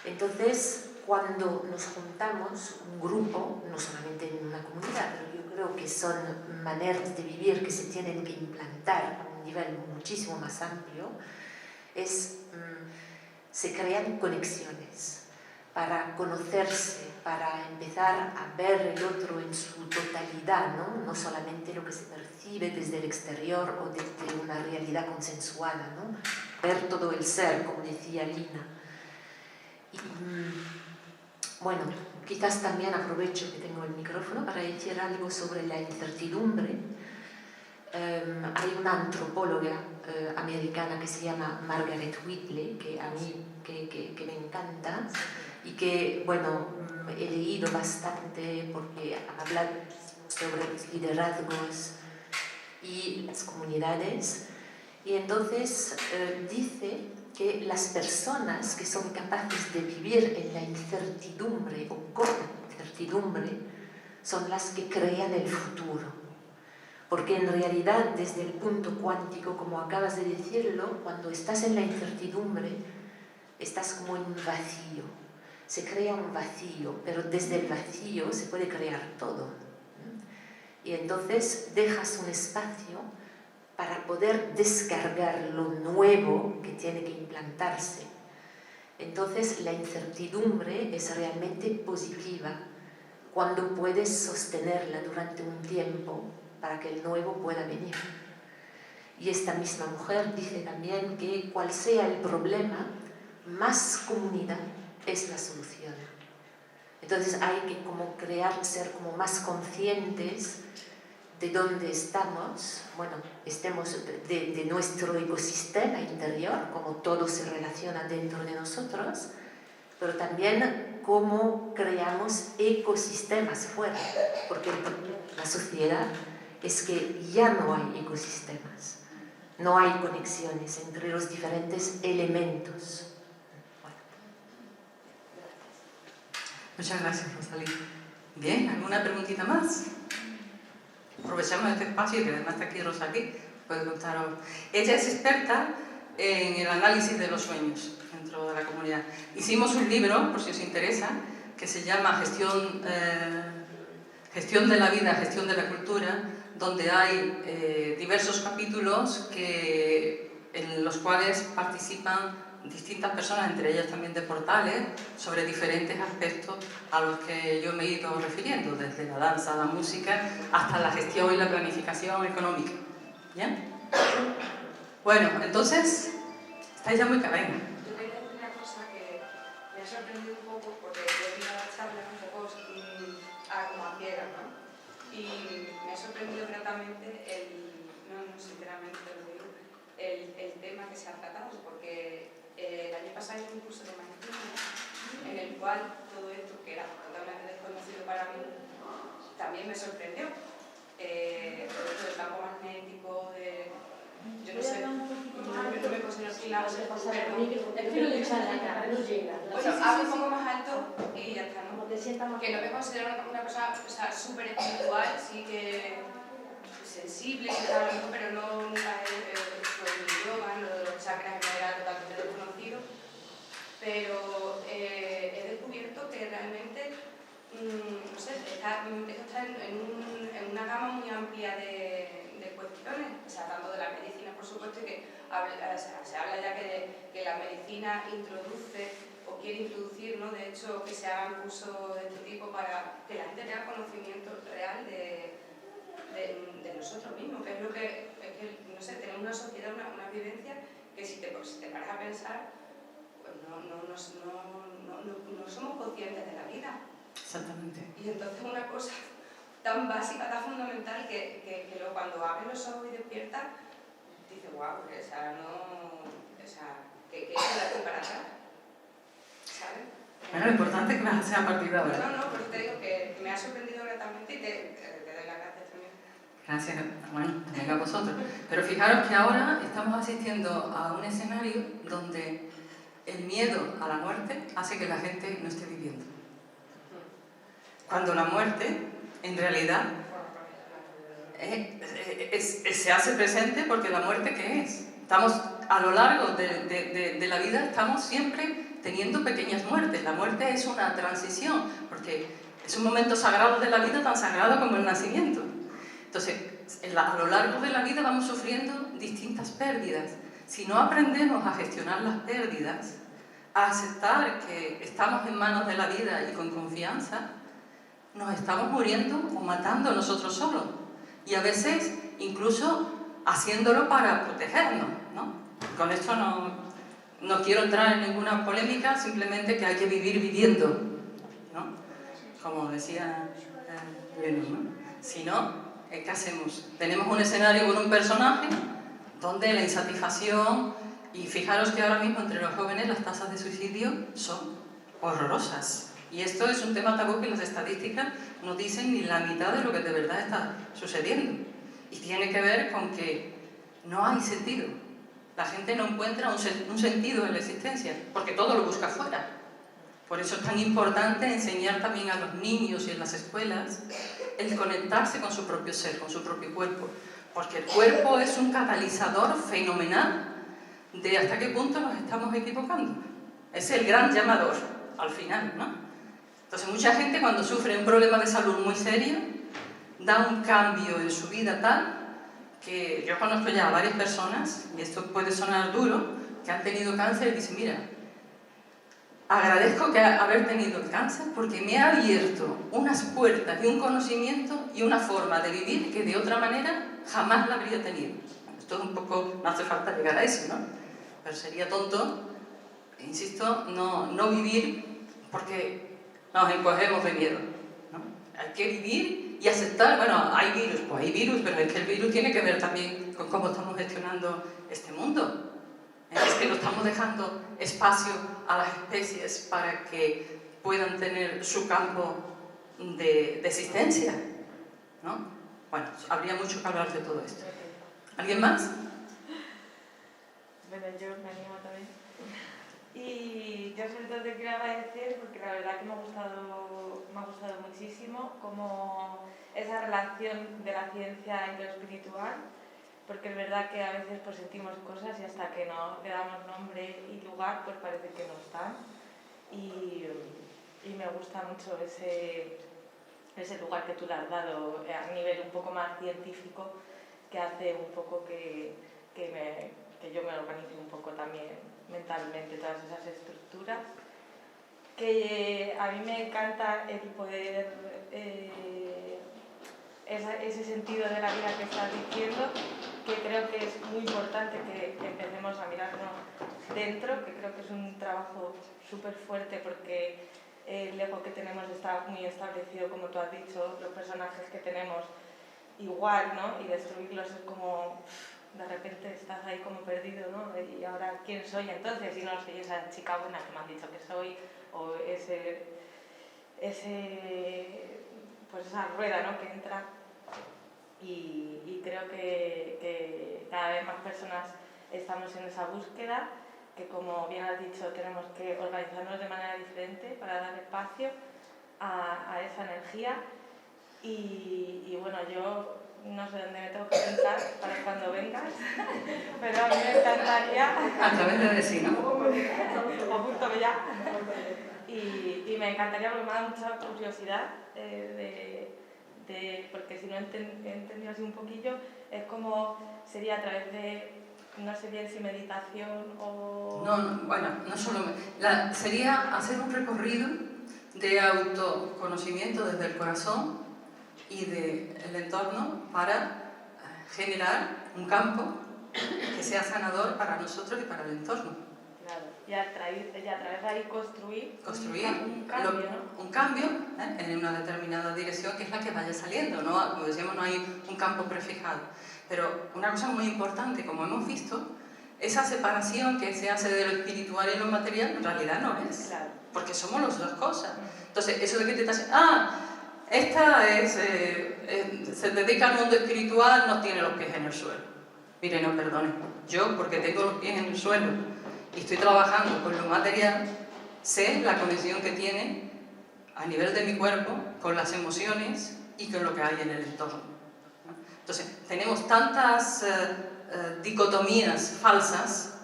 Entonces, cuando nos juntamos, un grupo, no solamente en una comunidad, pero yo creo que son maneras de vivir que se tienen que implantar a un nivel muchísimo más amplio, se crean conexiones para conocerse, para empezar a ver el otro en su totalidad, no solamente lo que se percibe desde el exterior o desde una realidad consensuada, ¿no? Ver todo el ser, como decía Lina. Y, bueno, quizás también aprovecho que tengo el micrófono para decir algo sobre la incertidumbre. Hay una antropóloga americana que se llama Margaret Whitley, que a mí que me encanta y que, bueno, he leído bastante porque habla sobre los liderazgos y las comunidades, y entonces dice que las personas que son capaces de vivir en la incertidumbre o con incertidumbre son las que crean el futuro. Porque en realidad, desde el punto cuántico, como acabas de decirlo, cuando estás en la incertidumbre, estás como en un vacío. Se crea un vacío, pero desde el vacío se puede crear todo. Y entonces dejas un espacio para poder descargar lo nuevo que tiene que implantarse. Entonces la incertidumbre es realmente positiva cuando puedes sostenerla durante un tiempo para que el nuevo pueda venir. Y esta misma mujer dice también que cual sea el problema, más comunidad es la solución. Entonces hay que como ser como más conscientes de dónde estamos, bueno, estemos de nuestro ecosistema interior, como todo se relaciona dentro de nosotros, pero también cómo creamos ecosistemas fuera, porque la sociedad es que ya no hay ecosistemas, no hay conexiones entre los diferentes elementos. Bueno. Muchas gracias, Rosalie. Bien, ¿alguna preguntita más? Aprovechamos este espacio, que además está aquí Rosalie, puede contaros. Ella es experta en el análisis de los sueños dentro de la comunidad. Hicimos un libro, por si os interesa, que se llama Gestión de la vida, gestión de la cultura, donde hay diversos capítulos en los cuales participan distintas personas, entre ellas también de Portales, sobre diferentes aspectos a los que yo me he ido refiriendo, desde la danza, la música, hasta la gestión y la planificación económica. ¿Bien? Bueno, entonces, estáis ya muy cabena. Yo quería decir una cosa que me ha sorprendido un poco, porque yo he ido a la charla un poco como a ciegas, ¿no? Y me ha sorprendido gratamente sinceramente te lo digo, el tema que se ha tratado, porque el año pasado hay un curso de magnetismo en el cual todo esto, que era totalmente desconocido para mí, también me sorprendió. Todo esto del campo magnético, yo no sé, no me considero final, bueno, hablo un poco más alto y ya está, ¿no? Que no me considero una persona súper espiritual, sí que sensible, pero nunca he hecho ni yoga, lo de los chakras me era totalmente desconocido, pero he descubierto que realmente, no sé, está en una gama muy amplia de cuestiones, o sea, tanto de la medicina, por supuesto, que se habla ya que la medicina introduce o quiere introducir, ¿no? De hecho, que se hagan cursos de este tipo para que la gente tenga conocimiento real de nosotros mismos, que es lo que, no sé, tenemos una sociedad, una vivencia que si te paras a pensar, pues no somos conscientes de la vida. Exactamente. Y entonces una cosa tan básica, tan fundamental, que luego cuando abres los ojos y despiertas, dices, wow, que es la para atrás, ¿sabes? Bueno, lo importante es que vas a hacer a partir de ahora. No, pero te digo que me ha sorprendido gratamente y te doy las gracias también. Gracias, bueno, también a vosotros. Pero fijaros que ahora estamos asistiendo a un escenario donde el miedo a la muerte hace que la gente no esté viviendo. Cuando la muerte, en realidad, se hace presente porque la muerte, ¿qué es? Estamos, a lo largo de la vida, estamos siempre teniendo pequeñas muertes. La muerte es una transición, porque es un momento sagrado de la vida, tan sagrado como el nacimiento. Entonces, a lo largo de la vida vamos sufriendo distintas pérdidas. Si no aprendemos a gestionar las pérdidas, a aceptar que estamos en manos de la vida y con confianza, nos estamos muriendo o matando nosotros solos. Y a veces, incluso, haciéndolo para protegernos, ¿no? Con esto no quiero entrar en ninguna polémica, simplemente que hay que vivir viviendo, ¿no? Como decía Lenin, ¿no? Si no, ¿qué hacemos? Tenemos un escenario con un personaje donde la insatisfacción, y fijaros que ahora mismo entre los jóvenes las tasas de suicidio son horrorosas. Y esto es un tema tabú que las estadísticas no dicen ni la mitad de lo que de verdad está sucediendo. Y tiene que ver con que no hay sentido. La gente no encuentra un sentido en la existencia, porque todo lo busca afuera. Por eso es tan importante enseñar también a los niños y en las escuelas el conectarse con su propio ser, con su propio cuerpo. Porque el cuerpo es un catalizador fenomenal de hasta qué punto nos estamos equivocando. Es el gran llamador, al final, ¿no? Entonces, mucha gente cuando sufre un problema de salud muy serio, da un cambio en su vida tal que yo conozco ya a varias personas, y esto puede sonar duro, que han tenido cáncer y dicen, mira, agradezco haber tenido el cáncer porque me ha abierto unas puertas y un conocimiento y una forma de vivir que de otra manera jamás la habría tenido. Esto es un poco, no hace falta llegar a eso, ¿no? Pero sería tonto, insisto, no vivir porque nos encogemos de miedo, ¿no? Hay que vivir y aceptar, bueno, hay virus, pues hay virus, pero es que el virus tiene que ver también con cómo estamos gestionando este mundo. Es que no estamos dejando espacio a las especies para que puedan tener su campo de existencia, ¿no? Bueno, habría mucho que hablar de todo esto. ¿Alguien más? Bueno, yo me animo también. Y yo sobre todo te quiero agradecer porque la verdad que me ha gustado muchísimo como esa relación de la ciencia y lo espiritual, porque es verdad que a veces pues sentimos cosas y hasta que no le damos nombre y lugar pues parece que no están, y me gusta mucho ese lugar que tú le has dado a nivel un poco más científico, que hace un poco que yo me organice un poco también mentalmente todas esas estructuras. Que a mí me encanta el poder, ese sentido de la vida que estás diciendo, que creo que es muy importante que empecemos a mirarnos dentro, que creo que es un trabajo súper fuerte porque el ego que tenemos está muy establecido, como tú has dicho, los personajes que tenemos igual, ¿no? Y destruirlos es como, de repente estás ahí como perdido, ¿no? Y ahora, ¿quién soy entonces? Y no soy esa chica buena que me han dicho que soy, o pues esa rueda, ¿no? Que entra. Y creo que cada vez más personas estamos en esa búsqueda, que como bien has dicho, tenemos que organizarnos de manera diferente para dar espacio a esa energía. Y bueno, yo no sé dónde me tengo que sentar para cuando vengas, pero a mí me encantaría... A través de vecinos. Apúntame ya. Y me encantaría, porque me da mucha curiosidad, porque si no he entendido así un poquillo, es como sería a través de, no sé bien si meditación o... No solo... sería hacer un recorrido de autoconocimiento desde el corazón y del entorno para generar un campo que sea sanador para nosotros y para el entorno. Claro, y a través de ahí construir un cambio, ¿no? Un cambio en una determinada dirección, que es la que vaya saliendo, ¿no? Como decíamos, no hay un campo prefijado. Pero una cosa muy importante, como hemos visto, esa separación que se hace de lo espiritual y lo material, en realidad no es. Claro. Porque somos las dos cosas. Entonces, eso de que te estás... esta se dedica al mundo espiritual, no tiene los pies en el suelo. Mire, no, perdone. Yo, porque tengo los pies en el suelo y estoy trabajando con lo material, sé la conexión que tiene a nivel de mi cuerpo con las emociones y con lo que hay en el entorno. Entonces, tenemos tantas dicotomías falsas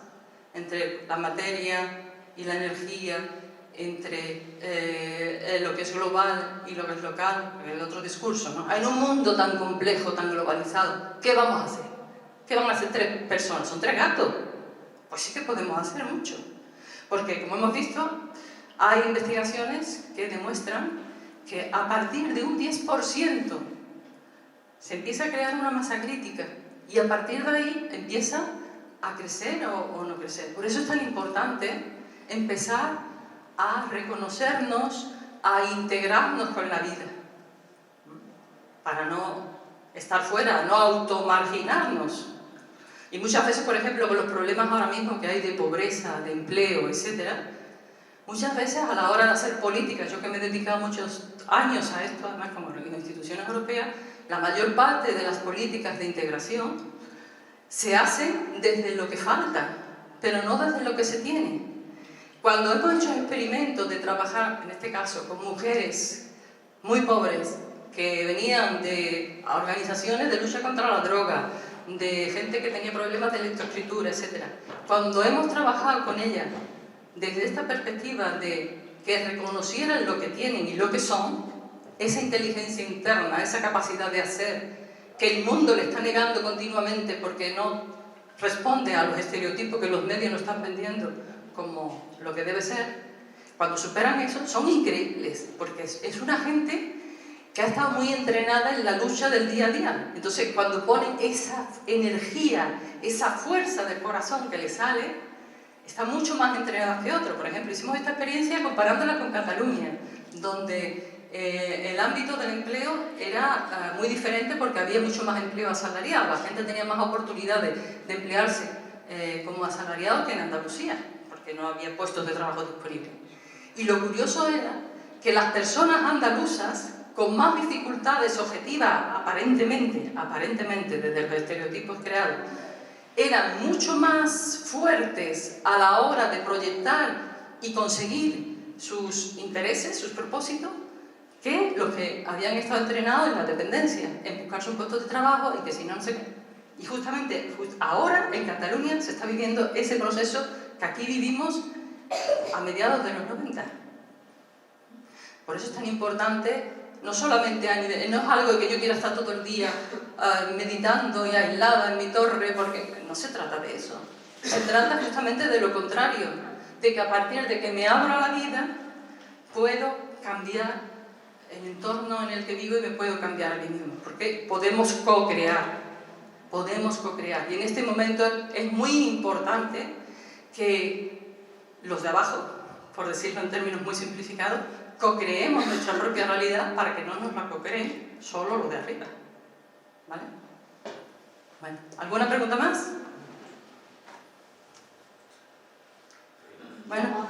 entre la materia y la energía, entre lo que es global y lo que es local, el otro discurso, ¿no? En un mundo tan complejo, tan globalizado, ¿qué vamos a hacer? ¿Qué van a hacer 3 personas? ¿Son 3 gatos? Pues sí que podemos hacer mucho. Porque, como hemos visto, hay investigaciones que demuestran que a partir de un 10% se empieza a crear una masa crítica y a partir de ahí empieza a crecer o no crecer. Por eso es tan importante empezar a reconocernos, a integrarnos con la vida, para no estar fuera, no automarginarnos. Y muchas veces, por ejemplo, con los problemas ahora mismo que hay de pobreza, de empleo, etc., muchas veces a la hora de hacer política, yo que me he dedicado muchos años a esto, además como en instituciones europeas, la mayor parte de las políticas de integración se hacen desde lo que falta, pero no desde lo que se tiene. Cuando hemos hecho experimentos de trabajar, en este caso, con mujeres muy pobres, que venían de organizaciones de lucha contra la droga, de gente que tenía problemas de lectoescritura, etc. Cuando hemos trabajado con ellas desde esta perspectiva de que reconocieran lo que tienen y lo que son, esa inteligencia interna, esa capacidad de hacer, que el mundo le está negando continuamente porque no responde a los estereotipos que los medios nos están vendiendo como lo que debe ser, cuando superan eso son increíbles, porque es una gente que ha estado muy entrenada en la lucha del día a día. Entonces, cuando ponen esa energía, esa fuerza del corazón que les sale, están mucho más entrenadas que otros. Por ejemplo, hicimos esta experiencia comparándola con Cataluña, donde el ámbito del empleo era muy diferente porque había mucho más empleo asalariado. La gente tenía más oportunidades de emplearse como asalariados que en Andalucía, porque no había puestos de trabajo disponibles. Y lo curioso era que las personas andaluzas con más dificultades objetivas, aparentemente desde los estereotipos creados, eran mucho más fuertes a la hora de proyectar y conseguir sus intereses, sus propósitos, que los que habían estado entrenados en la dependencia, en buscarse un puesto de trabajo y que si no, no sé qué. Y justamente ahora en Cataluña se está viviendo ese proceso que aquí vivimos a mediados de los 90. Por eso es tan importante no solamente no es algo que yo quiera estar todo el día meditando y aislada en mi torre, porque no se trata de eso. Se trata justamente de lo contrario, de que a partir de que me abro a la vida, puedo cambiar el entorno en el que vivo y me puedo cambiar a mí mismo, porque podemos co-crear. Y en este momento es muy importante que los de abajo, por decirlo en términos muy simplificados, co-creemos nuestra propia realidad para que no nos la co-creen solo los de arriba. ¿Vale? Bueno, ¿alguna pregunta más? Bueno.